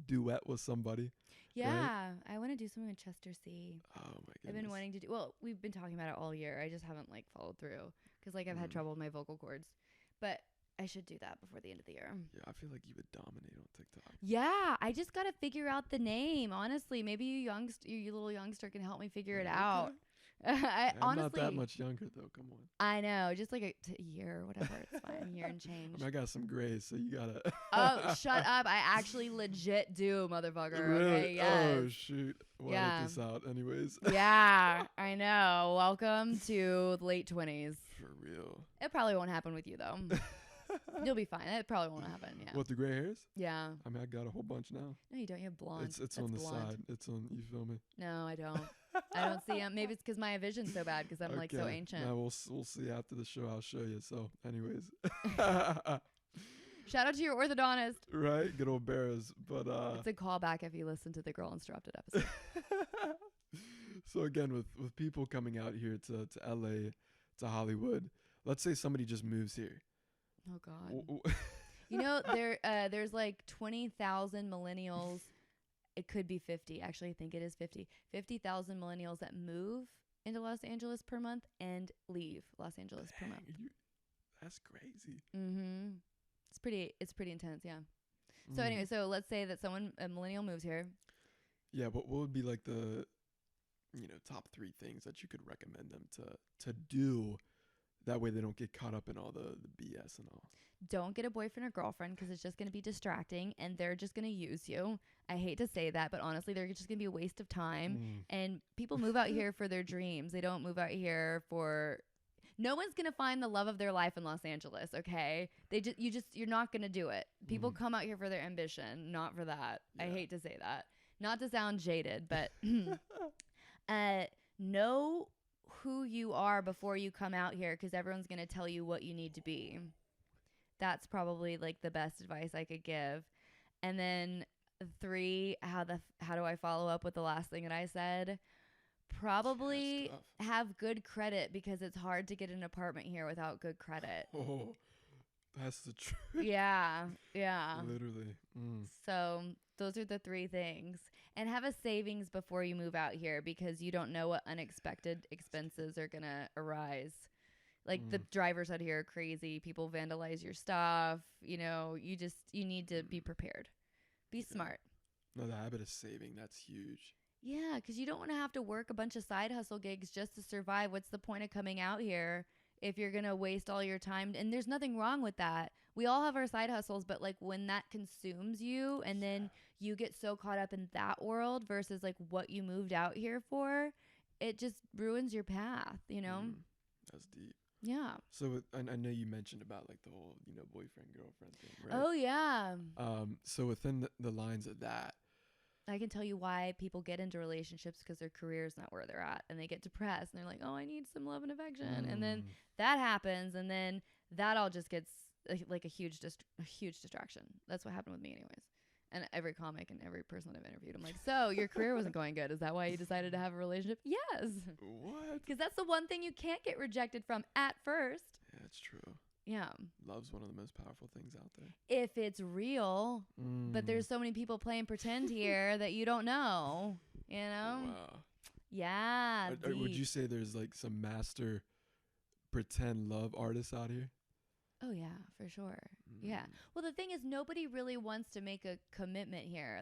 duet with somebody. Yeah, right? I want to do something with Chester C. Oh my goodness. I've been wanting to do. Well, we've been talking about it all year. I just haven't like followed through because like I've had trouble with my vocal cords. But I should do that before the end of the year. Yeah, I feel like you would dominate on TikTok. Yeah, I just gotta figure out the name. Honestly, maybe you little youngster can help me figure it out. I'm honestly, not that much younger though. Come on. I know, just like a year or whatever. It's fine, a year and change. I mean, I got some grays, so you gotta. Oh, shut up! I actually legit do, motherfucker. Really? Okay, yes. Oh shoot! We'll edit this out, anyways. Yeah, I know. Welcome to the late 20s. For real. It probably won't happen with you though. You'll be fine. It probably won't happen. Yeah. What, the gray hairs? Yeah. I mean, I got a whole bunch now. No, you don't. You have blonde. It's That's on the blonde. side. It's on. You feel me? No, I don't. I don't see them. Maybe it's because my vision's so bad because I'm like so ancient. Now we'll see after the show. I'll show you. So, anyways. Shout out to your orthodontist. Right, good old Barras. But it's a callback if you listen to the Girl Interrupted episode. So again, with people coming out here to LA, to Hollywood, let's say somebody just moves here. Oh God. You know, there's like 20,000 millennials. It could be 50. Actually, I think it is 50. 50,000 millennials that move into Los Angeles per month and leave Los Angeles per month. That's crazy. Mm-hmm. It's pretty intense, yeah. So anyway, so let's say that a millennial moves here. Yeah, what would be like the, top 3 things that you could recommend them to do? That way they don't get caught up in all the BS and all. Don't get a boyfriend or girlfriend because it's just going to be distracting and they're just going to use you. I hate to say that, but honestly, they're just going to be a waste of time. And people move out here for their dreams. They don't move out here for... No one's going to find the love of their life in Los Angeles, okay? You're not going to do it. People come out here for their ambition, not for that. Yeah. I hate to say that. Not to sound jaded, but know who you are before you come out here, because everyone's going to tell you what you need to be. That's probably like the best advice I could give. And then 3, how do I follow up with the last thing that I said? Probably have good credit, because it's hard to get an apartment here without good credit. Oh, that's the truth. Yeah. Literally. So those are the 3 things. And have a savings before you move out here, because you don't know what unexpected expenses are going to arise. Like the drivers out here are crazy. People vandalize your stuff. You know, you need to be prepared. Be smart. No, the habit of saving, that's huge. Yeah, because you don't want to have to work a bunch of side hustle gigs just to survive. What's the point of coming out here if you're going to waste all your time? And there's nothing wrong with that. We all have our side hustles, but like when that consumes you and then you get so caught up in that world versus like what you moved out here for, it just ruins your path, you know? That's deep. Yeah. So I know you mentioned about like the whole, boyfriend, girlfriend thing, right? Oh, yeah. So within the lines of that, I can tell you why people get into relationships, because their career is not where they're at, and they get depressed and they're like, oh, I need some love and affection. And then that happens, and then that all just gets like a huge distraction. That's what happened with me anyways. And every comic and every person that I've interviewed, I'm like, so your career wasn't going good. Is that why you decided to have a relationship? Yes. What? Because that's the one thing you can't get rejected from at first. Yeah, it's true. Yeah. Love's one of the most powerful things out there. If it's real. But there's so many people playing pretend here that you don't know, you know? Wow. Yeah. Would you say there's like some master pretend love artists out here? Oh, yeah, for sure. Yeah. Well, the thing is, nobody really wants to make a commitment here.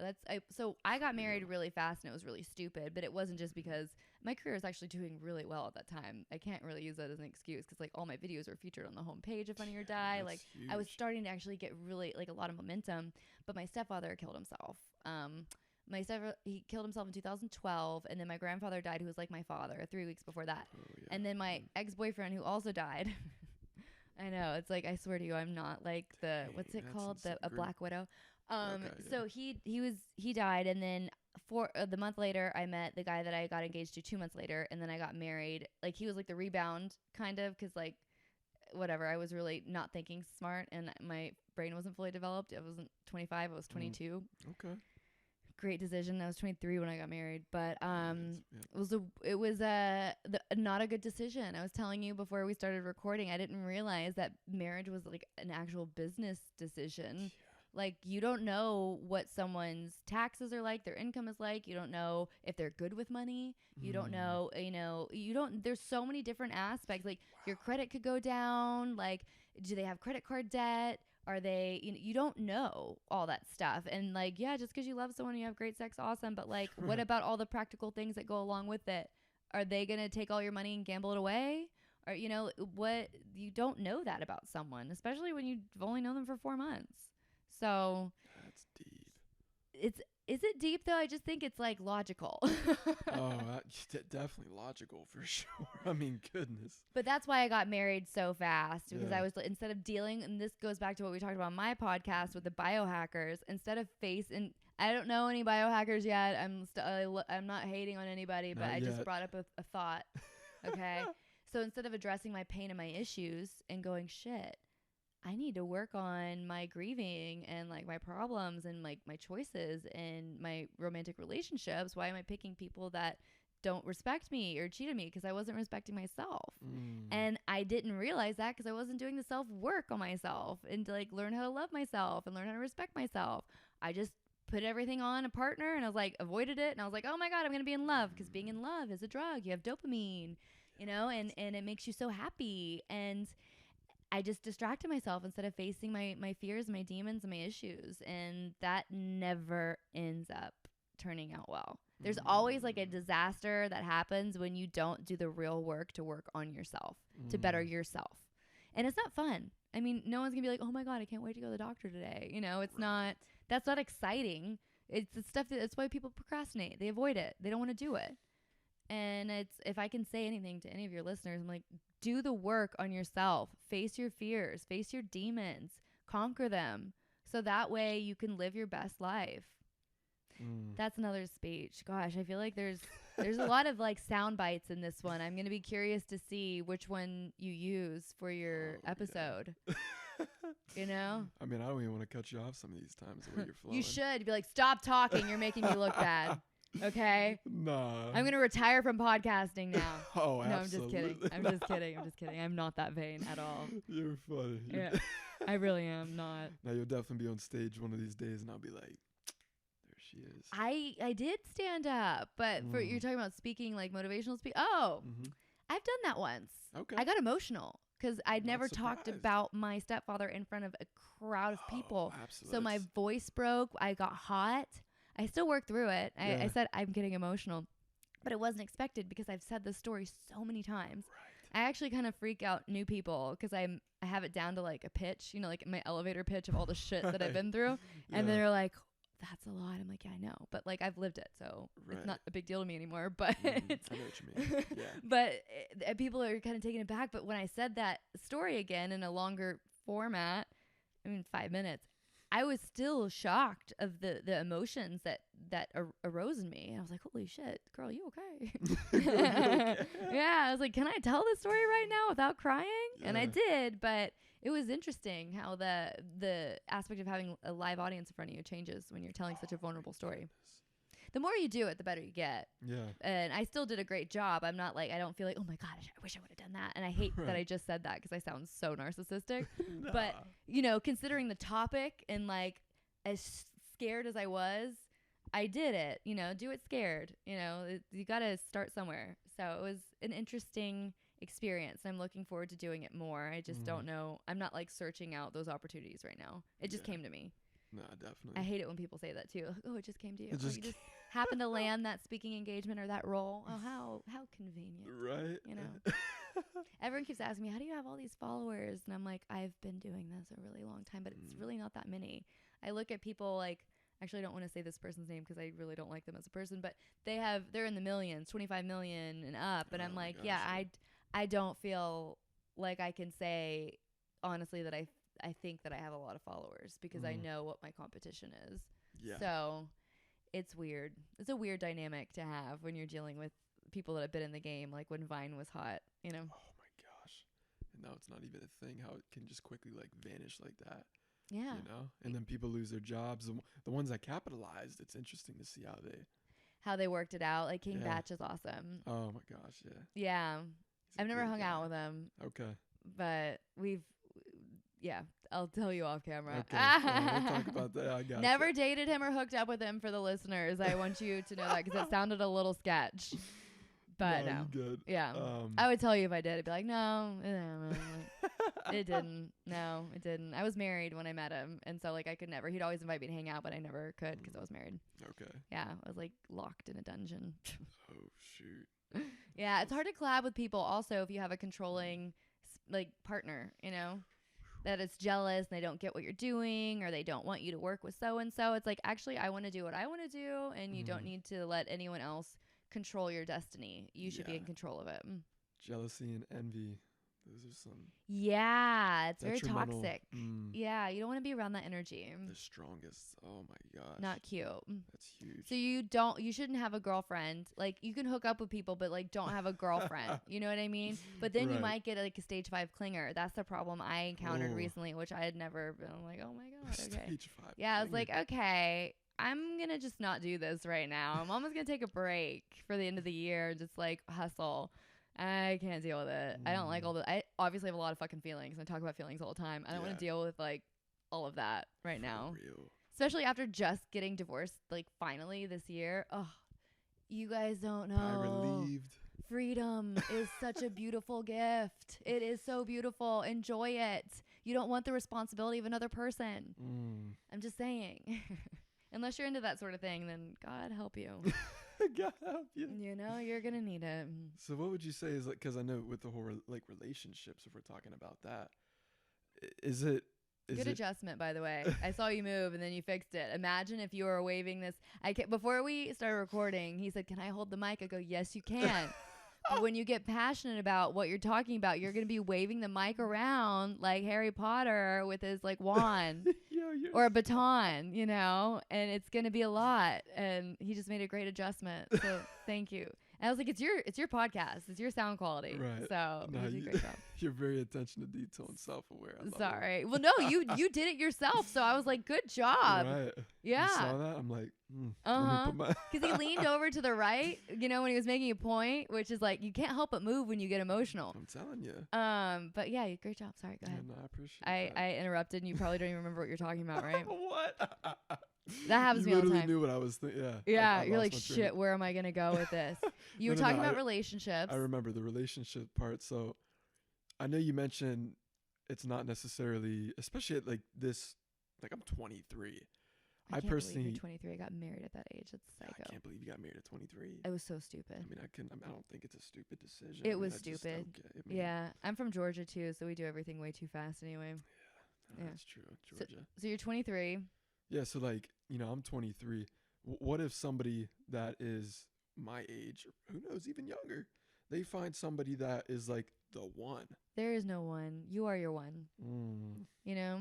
So I got married really fast, and it was really stupid, but it wasn't just because my career was actually doing really well at that time. I can't really use that as an excuse, because like all my videos were featured on the homepage of Funny or Die. Like huge. I was starting to actually get really like a lot of momentum, but my stepfather killed himself. He killed himself in 2012, and then my grandfather died, who was like my father, 3 weeks before that. Oh, yeah. And then my ex-boyfriend, who also died. I know, it's like, I swear to you, I'm not like what's it called, a black widow. So he died, and then the month later, I met the guy that I got engaged to 2 months later, and then I got married. Like, he was like the rebound kind of, because like whatever, I was really not thinking smart, and my brain wasn't fully developed. I wasn't 25, I was 22. Okay. Great decision. I was 23 when I got married, but it was not a good decision. I was telling you before we started recording, I didn't realize that marriage was like an actual business decision. Yeah. Like, you don't know what someone's taxes are like, their income is like. You don't know if they're good with money. You don't know, there's so many different aspects. Like, your credit could go down. Like, do they have credit card debt? Are they, you don't know all that stuff. And like, yeah, just because you love someone, you have great sex, awesome. But like, what about all the practical things that go along with it? Are they going to take all your money and gamble it away? Or, what, you don't know that about someone, especially when you've only known them for 4 months. So that's deep. Is it deep though? I just think it's like logical. Definitely logical for sure. I mean, goodness. But that's why I got married so fast, because I was, instead of dealing, and this goes back to what we talked about on my podcast with the biohackers, instead of facing, I don't know any biohackers yet. I'm not hating on anybody, but I just brought up a thought. Okay. So instead of addressing my pain and my issues and going, shit, I need to work on my grieving and like my problems and like my choices and my romantic relationships. Why am I picking people that don't respect me or cheated me? Because I wasn't respecting myself. And I didn't realize that because I wasn't doing the self work on myself and to like learn how to love myself and learn how to respect myself. I just put everything on a partner and I was like, avoided it. And I was like, oh my God, I'm going to be in love, because being in love is a drug. You have dopamine, and it makes you so happy. And I just distracted myself instead of facing my fears, my demons, and my issues. And that never ends up turning out well. There's always like a disaster that happens when you don't do the real work to work on yourself, to better yourself. And it's not fun. I mean, no one's gonna be like, oh my God, I can't wait to go to the doctor today. It's not, that's not exciting. It's the stuff that's why people procrastinate. They avoid it. They don't want to do it. And if I can say anything to any of your listeners, I'm like, do the work on yourself. Face your fears, face your demons, conquer them. So that way you can live your best life. That's another speech. Gosh, I feel like there's a lot of like sound bites in this one. I'm going to be curious to see which one you use for your episode. Yeah. You know? I mean, I don't even want to cut you off some of these times the way you're flowing. You should be like, stop talking. You're making me look bad. Okay? Nah. I'm going to retire from podcasting now. Oh, no, absolutely. I'm just kidding. I'm not that vain at all. You're funny. Yeah. I really am not. Now, you'll definitely be on stage one of these days, and I'll be like, there she is. I did stand up, but for you're talking about speaking, like motivational speak. Oh, I've done that once. Okay. I got emotional because I'd never talked about my stepfather in front of a crowd of people. Absolutely. So my voice broke. I got hot. I still worked through it. I said I'm getting emotional, but it wasn't expected because I've said this story so many times. Right. I actually kind of freak out new people because I have it down to like a pitch, you know, like my elevator pitch of all the shit that I've been through. And they're like, that's a lot. I'm like, yeah, I know. But like, I've lived it. So it's not a big deal to me anymore. But I know what you mean. Yeah. But people are kind of taken aback. But when I said that story again in a longer format, 5 minutes, I was still shocked of the emotions that arose in me. And I was like, holy shit, girl, you okay? Yeah. I was like, can I tell this story right now without crying? Yeah. And I did, but it was interesting how the aspect of having a live audience in front of you changes when you're telling such a vulnerable story. The more you do it, the better you get. Yeah. And I still did a great job. I'm not like, I don't feel like, oh my God, I wish I would have done that. And I hate that I just said that because I sound so narcissistic. Nah. But, you know, considering the topic and like as scared as I was, I did it, you know, do it scared. You know, you got to start somewhere. So it was an interesting experience. I'm looking forward to doing it more. I just don't know. I'm not like searching out those opportunities right now. It just came to me. No, definitely. I hate it when people say that too. Like, oh, it just came to you. You just happened to land that speaking engagement or that role. Oh, how convenient. Right. You know. Everyone keeps asking me, how do you have all these followers? And I'm like, I've been doing this a really long time, but it's really not that many. I look at people like, actually I don't want to say this person's name because I really don't like them as a person, but they're in the millions, 25 million and up. And I'm like, I don't feel like I can say honestly that I think that I have a lot of followers because I know what my competition is. Yeah. So it's weird. It's a weird dynamic to have when you're dealing with people that have been in the game, like when Vine was hot, you know? Oh my gosh. And now it's not even a thing how it can just quickly like vanish like that. Yeah. You know? And then people lose their jobs. The ones that capitalized, it's interesting to see how they worked it out. Like King Batch is awesome. Oh my gosh, yeah. Yeah. I've never hung out with him. Okay. But I'll tell you off camera. Okay. We'll talk about that. I got Never dated him or hooked up with him for the listeners. I want you to know that because it sounded a little sketch. But no. Good. Yeah. I would tell you if I did. I'd be like, no, it didn't. No, it didn't. I was married when I met him. And so like I could never, he'd always invite me to hang out, but I never could because I was married. Okay. Yeah. I was like locked in a dungeon. Oh, shoot. Yeah. It's hard to collab with people also if you have a controlling like partner, you know? That it's jealous and they don't get what you're doing or they don't want you to work with so-and-so. It's like, actually, I want to do what I want to do and you don't need to let anyone else control your destiny. You should be in control of it. Jealousy and envy. Those are some. Yeah, it's very toxic. Yeah, you don't want to be around that energy. The strongest. Oh my gosh. Not cute. That's huge. So you shouldn't have a girlfriend. Like you can hook up with people, but like don't have a girlfriend. You know what I mean? But then you might get like a stage 5 clinger. That's the problem I encountered recently, which I had never been like, oh my God. Okay. Stage 5. Yeah, I was like, okay, I'm going to just not do this right now. I'm almost going to take a break for the end of the year and just like hustle. I can't deal with it. I don't like I obviously have a lot of fucking feelings. I talk about feelings all the time. I don't want to deal with like all of that right now. Real. Especially after just getting divorced, like finally this year. Oh, you guys don't know. Relieved. Freedom is such a beautiful gift. It is so beautiful. Enjoy it. You don't want the responsibility of another person. I'm just saying. Unless you're into that sort of thing, then God help you. God help you. You know, you're going to need it. So what would you say is like, because I know with the whole like relationships, if we're talking about that, is it good adjustment, by the way. I saw you move and then you fixed it. Imagine if you were waving this. Before we started recording, he said, can I hold the mic? I go, yes, you can. But when you get passionate about what you're talking about, you're going to be waving the mic around like Harry Potter with his like wand or a baton, you know, and it's going to be a lot. And he just made a great adjustment. So thank you. And I was like, it's your podcast. It's your sound quality. Right. So no, you did a great job. You're very attention to detail and self-aware. Sorry. Well, no, you did it yourself. So I was like, good job. Right. Yeah. You saw that? I'm like, Because he leaned over to the right, you know, when he was making a point, which is like, you can't help but move when you get emotional. I'm telling you. But yeah, great job. Sorry, go ahead. No, I appreciate I interrupted and you probably don't even remember what you're talking about, right? What? That happens to me all the time. You literally knew what I was thinking. Yeah. Yeah, you're like, shit, where am I going to go with this? You were talking about relationships. I remember the relationship part. So I know you mentioned it's not necessarily, especially at like this, like I'm 23. I personally, believe you're 23. I got married at that age. That's psycho. I can't believe you got married at 23. It was so stupid. I mean, I don't think it's a stupid decision. It was stupid. Yeah, I'm from Georgia too, so we do everything way too fast anyway. Yeah, that's true. Georgia. So you're 23. Yeah, so like, you know, I'm 23. What if somebody that is my age, or who knows, even younger, they find somebody that is like the one? There is no one. You are your one. You know?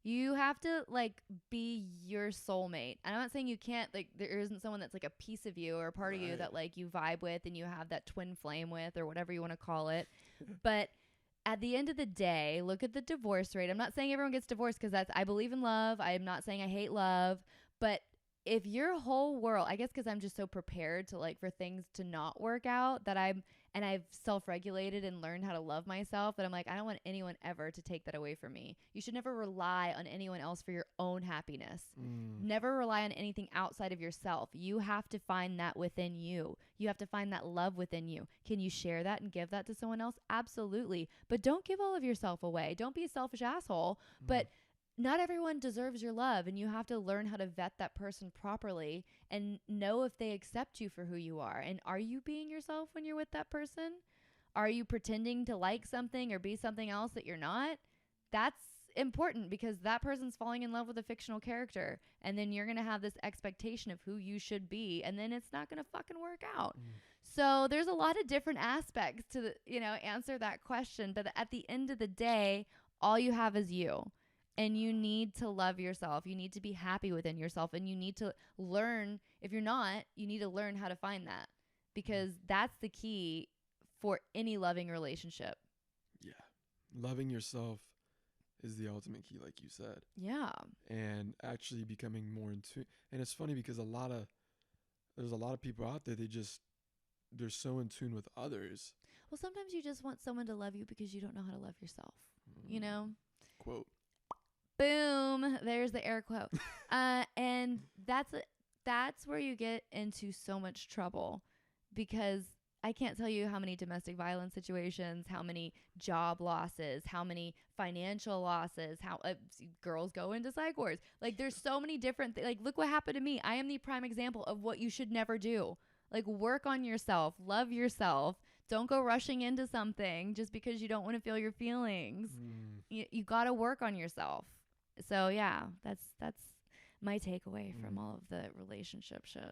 You have to like be your soulmate. I'm not saying you can't, like, there isn't someone that's like a piece of you or a part of you that like you vibe with and you have that twin flame with or whatever you want to call it. But at the end of the day, look at the divorce rate. I'm not saying everyone gets divorced because I believe in love. I am not saying I hate love. But if your whole world, I guess because I'm just so prepared to like for things to not work out that I've self-regulated and learned how to love myself that I'm like, I don't want anyone ever to take that away from me. You should never rely on anyone else for your own happiness. Never rely on anything outside of yourself. You have to find that within you. You have to find that love within you. Can you share that and give that to someone else? Absolutely. But don't give all of yourself away. Don't be a selfish asshole. But not everyone deserves your love, and you have to learn how to vet that person properly and know if they accept you for who you are. And are you being yourself when you're with that person? Are you pretending to like something or be something else that you're not? That's important because that person's falling in love with a fictional character, and then you're going to have this expectation of who you should be, and then it's not going to fucking work out. So there's a lot of different aspects to answer that question, but at the end of the day, all you have is you. And you need to love yourself. You need to be happy within yourself. And you need to learn, if you're not, you need to learn how to find that. Because that's the key for any loving relationship. Yeah. Loving yourself is the ultimate key, like you said. Yeah. And actually becoming more in tune. And it's funny because there's a lot of people out there, they're so in tune with others. Well, sometimes you just want someone to love you because you don't know how to love yourself. You know? Quote. Boom. There's the air quote. And that's where you get into so much trouble because I can't tell you how many domestic violence situations, how many job losses, how many financial losses, how girls go into psych wards. Like there's so many different like look what happened to me. I am the prime example of what you should never do. Like work on yourself, love yourself. Don't go rushing into something just because you don't want to feel your feelings. You got to work on yourself. So yeah, that's my takeaway from all of the relationship shit.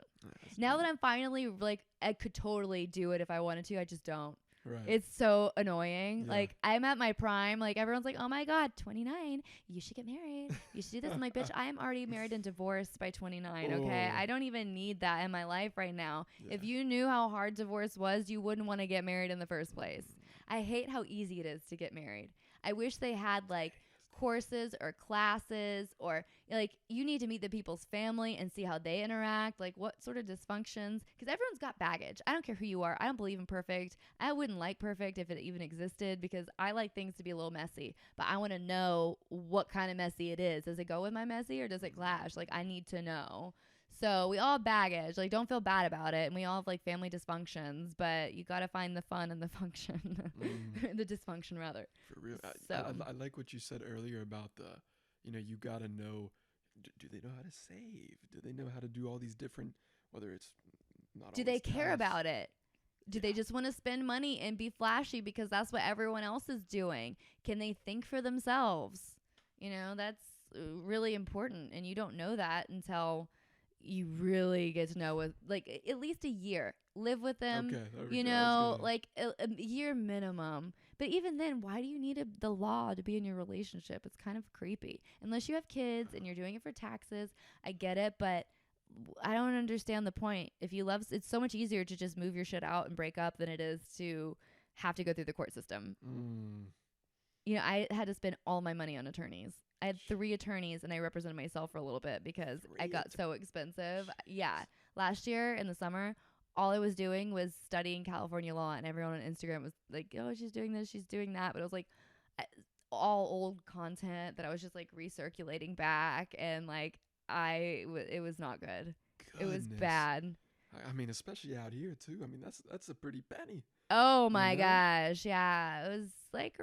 Now that I'm finally like, I could totally do it if I wanted to. I just don't. Right. It's so annoying. Yeah. Like I'm at my prime. Like everyone's like, oh my God, 29, you should get married. You should do this. I'm like, bitch, I am already married and divorced by 29. Okay. I don't even need that in my life right now. Yeah. If you knew how hard divorce was, you wouldn't want to get married in the first place. I hate how easy it is to get married. I wish they had like courses or classes or like you need to meet the people's family and see how they interact, like what sort of dysfunctions, because everyone's got baggage. I don't care who you are. I don't believe in perfect. I wouldn't like perfect if it even existed because I like things to be a little messy, but I want to know what kind of messy it is. Does it go with my messy or does it clash? Like I need to know. So we all have baggage. Like don't feel bad about it. And we all have like family dysfunctions, but you got to find the fun and the function, the dysfunction rather. For real. I like what you said earlier about you got to know, do they know how to save? Do they know how to do all these different, whether it's not do they care about it? Do they just want to spend money and be flashy because that's what everyone else is doing? Can they think for themselves? That's really important. And you don't know that until you really get to know with like at least a year. Live with them, Okay, you know, like a year minimum. But even then, why do you need the law to be in your relationship? It's kind of creepy. Unless you have kids and you're doing it for taxes, I get it, but I don't understand the point. If you love, it's so much easier to just move your shit out and break up than it is to have to go through the court system. You know, I had to spend all my money on attorneys. I had 3 attorneys and I represented myself for a little bit because I got so expensive. Yeah. Last year in the summer, all I was doing was studying California law, and everyone on Instagram was like, oh, she's doing this, she's doing that. But it was like all old content that I was just like recirculating back. And like, it was not good. Goodness. It was bad. I mean, especially out here too. I mean, that's a pretty penny. Oh my gosh. Yeah. It was like,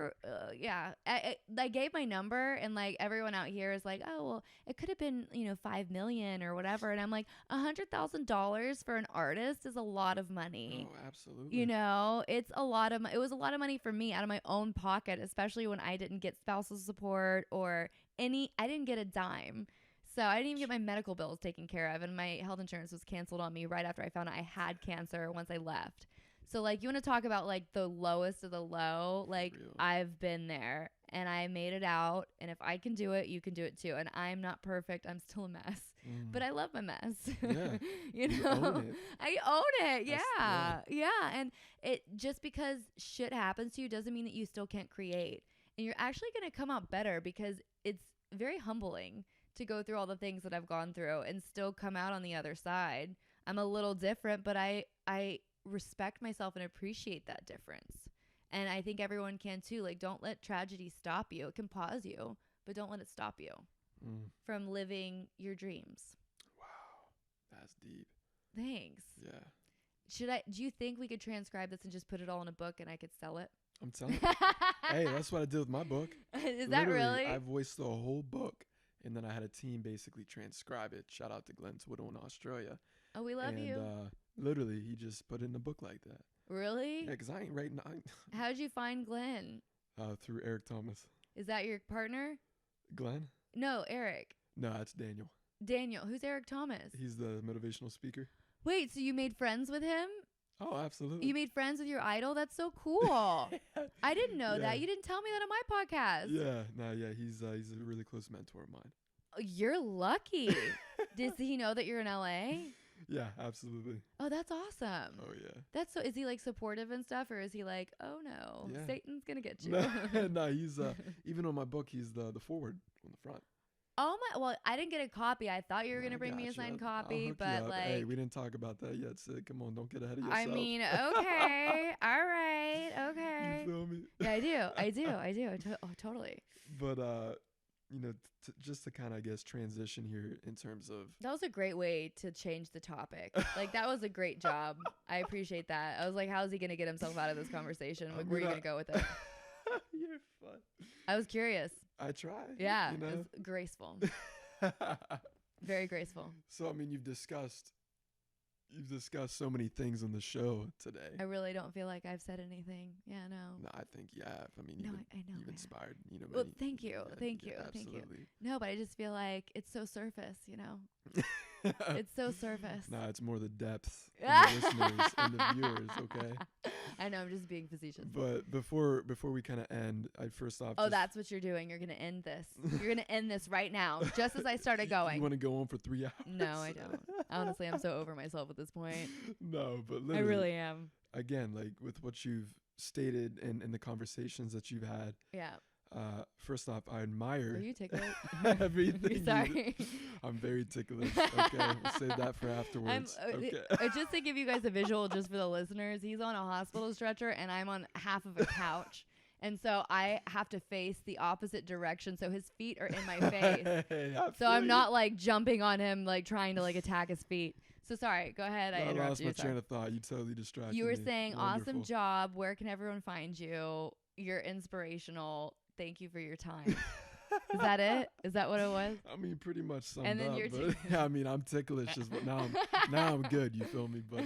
yeah. I gave my number, and like everyone out here is like, oh, well, it could have been, you know, 5 million or whatever. And I'm like, $100,000 for an artist is a lot of money. Oh, absolutely. You know, it's a lot of, it was a lot of money for me out of my own pocket, especially when I didn't get spousal support or I didn't get a dime. So I didn't even get my medical bills taken care of, and my health insurance was canceled on me right after I found out I had cancer once I left. So like, you want to talk about like the lowest of the low, like I've been there and I made it out, and if I can do it, you can do it too. And I'm not perfect. I'm still a mess, but I love my mess. Yeah. You know, I own it. Yeah. Yeah. And it just because shit happens to you doesn't mean that you still can't create, and you're actually going to come out better, because it's very humbling to go through all the things that I've gone through and still come out on the other side. I'm a little different, but I respect myself and appreciate that difference. And I think everyone can too. Like, don't let tragedy stop you. It can pause you, but don't let it stop you from living your dreams. Wow. That's deep. Thanks. Yeah. Do you think we could transcribe this and just put it all in a book and I could sell it? I'm telling you. Hey, that's what I did with my book. Is that really? I voiced the whole book, and then I had a team basically transcribe it. Shout out to Glenn Twiddle in Australia. Oh, we love you. Literally, he just put it in a book like that. Really? Yeah, because I ain't writing. How'd you find Glenn? Through Eric Thomas. Is that your partner? Glenn? No, Eric. No, that's Daniel. Daniel. Who's Eric Thomas? He's the motivational speaker. Wait, so you made friends with him? Oh, absolutely. You made friends with your idol? That's so cool. I didn't know that. You didn't tell me that on my podcast. Yeah. He's a really close mentor of mine. Oh, you're lucky. Does he know that you're in LA? Yeah, absolutely. Oh, that's awesome. Oh, yeah. That's so. Is he like supportive and stuff, or is he like, oh no, Satan's gonna get you? No, he's even on my book, he's the forward on the front. Oh my! Well, I didn't get a copy. I thought you were gonna bring me a signed copy, but like, hey, we didn't talk about that yet, Syd. Come on, don't get ahead of yourself. I mean, okay, all right, okay. You feel me? Yeah, I do. Totally. But you know, just to kind of, I guess, transition here in terms of. That was a great way to change the topic. Like, that was a great job. I appreciate that. I was like, how's he gonna get himself out of this conversation? Like, where are you gonna go with it? You're fun. I was curious. I try. Yeah, you know? It was graceful. Very graceful. So, I mean, you've discussed so many things on the show today. I really don't feel like I've said anything. Yeah, no. No, I think you have. I mean, I know. You've inspired, you know. Well, thank you. Thank you. Absolutely. No, but I just feel like it's so surface, you know. It's so surface. Nah, it's more the depth in the listeners and the viewers, okay? I know, I'm just being facetious. But before we kind of end, I'd first off. Oh, that's what you're doing. You're going to end this. You're going to end this right now, just as I started going. You want to go on for 3 hours? No, I don't. Honestly, I'm so over myself at this point. No, but literally. I really am. Again, like with what you've stated and the conversations that you've had. Yeah. First off, I admire. Are you tickled? Everything. Sorry. I'm very ticklish. Okay, we'll save that for afterwards. Okay. Just to give you guys a visual, just for the listeners, he's on a hospital stretcher and I'm on half of a couch, and so I have to face the opposite direction, so his feet are in my face. So I'm not like jumping on him, like trying to like attack his feet. So sorry, go ahead. I interrupted lost my train of thought. You totally distracted me. You were saying, wonderful. Awesome job. Where can everyone find you? You're inspirational. Thank you for your time. Is that it? Is that what it was? I mean, pretty much summed and then up. You're I mean, I'm ticklish. But now I'm good. You feel me? But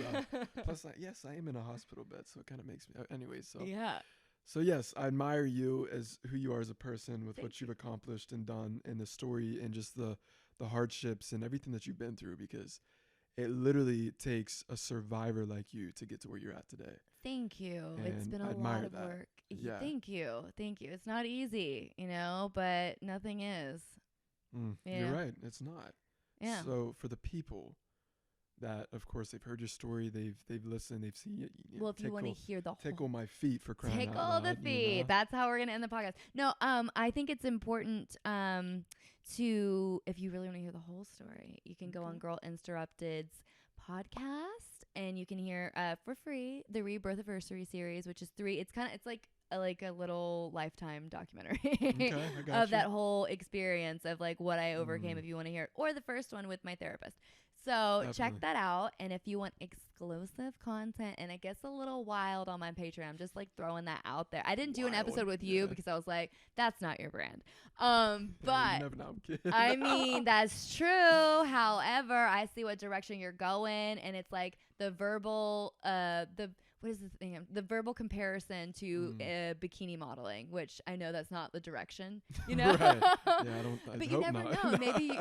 plus, yes, I am in a hospital bed, so it kind of makes me. Anyway, so yeah. So yes, I admire you as who you are as a person with what you've accomplished and done, and the story and just the the hardships and everything that you've been through, because it literally takes a survivor like you to get to where you're at today. Thank you. And it's been I a admire lot of that. work. Yeah. Thank you. It's not easy, but nothing is. You're right. It's not. Yeah. So for the people that, of course, they've heard your story, they've listened, they've seen it. Well, if you want to hear the whole, tickle my feet for crying out tickle loud, the feet. That's how we're gonna end the podcast. No, I think it's important to, if you really want to hear the whole story, you can go on Girl Interrupted's podcast and you can hear for free the Rebirth Anniversary series, which is 3. It's like a little Lifetime documentary of that whole experience of like what I overcame, if you want to hear it, or the first one with my therapist. So check that out. And if you want exclusive content, and it gets a little wild on my Patreon, I'm just like throwing that out there. I didn't do an episode with you because I was like, that's not your brand. But never know, I'm kidding. I mean, that's true. However, I see what direction you're going, and it's like the verbal, what is the thing? The verbal comparison to bikini modeling, which I know that's not the direction, Right. Yeah, but you never know.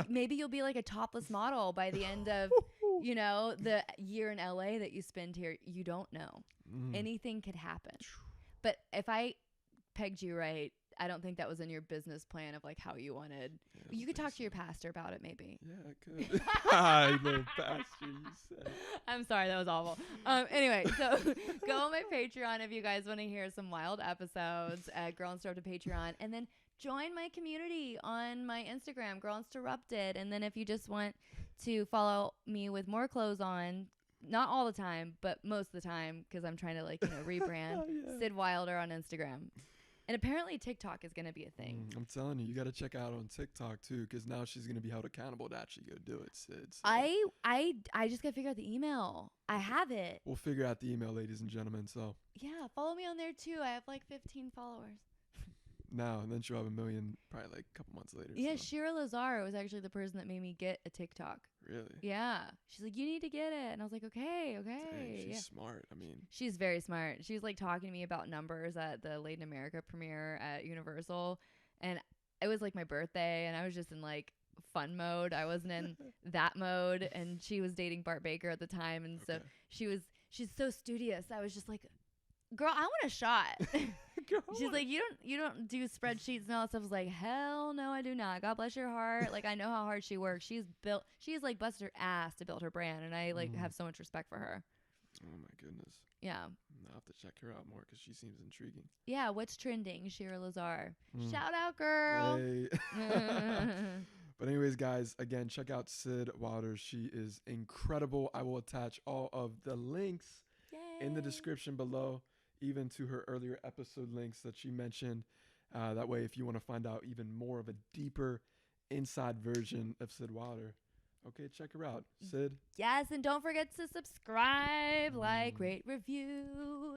Maybe you'll be like a topless model by the end of, the year in LA that you spend here. You don't know. Anything could happen. But if I pegged you right, I don't think that was in your business plan of like how you wanted. Yeah, you could talk to your pastor about it, maybe. Yeah, I could. The pastor, you said. I'm sorry, that was awful. Anyway, so go on my Patreon if you guys want to hear some wild episodes. Girl Interrupted Patreon, and then join my community on my Instagram, Girl Interrupted. And then if you just want to follow me with more clothes on, not all the time, but most of the time, because I'm trying to rebrand. Syd Wilder on Instagram. And apparently TikTok is going to be a thing. I'm telling you, you got to check out on TikTok too, because now she's going to be held accountable to actually go do it, Syd. So. I just got to figure out the email. I have it. We'll figure out the email, ladies and gentlemen. So yeah, follow me on there too. I have like 15 followers. Now, and then she'll have 1 million probably like a couple months later. Yeah, so. Shira Lazar was actually the person that made me get a TikTok. Really? Yeah. She's like, you need to get it. And I was like, okay. Dang, she's smart. I mean. She's very smart. She was like talking to me about numbers at the Late in America premiere at Universal. And it was like my birthday, and I was just in like fun mode. I wasn't in that mode. And she was dating Bart Baker at the time. And so she's so studious. I was just like, girl, I want a shot. She's like, you don't do spreadsheets and all that stuff. I was like, hell no, I do not. God bless your heart. Like, I know how hard she works. She's like busted her ass to build her brand, and I like have so much respect for her. Oh my goodness. Yeah. I'll have to check her out more because she seems intriguing. Yeah, what's trending? Shira Lazar. Shout out, girl. Hey. But anyways, guys, again, check out Syd Wilder. She is incredible. I will attach all of the links in the description below, even to her earlier episode links that she mentioned. That way, if you want to find out even more of a deeper inside version of Syd Wilder, okay, check her out. Syd? Yes, and don't forget to subscribe, like, rate, review.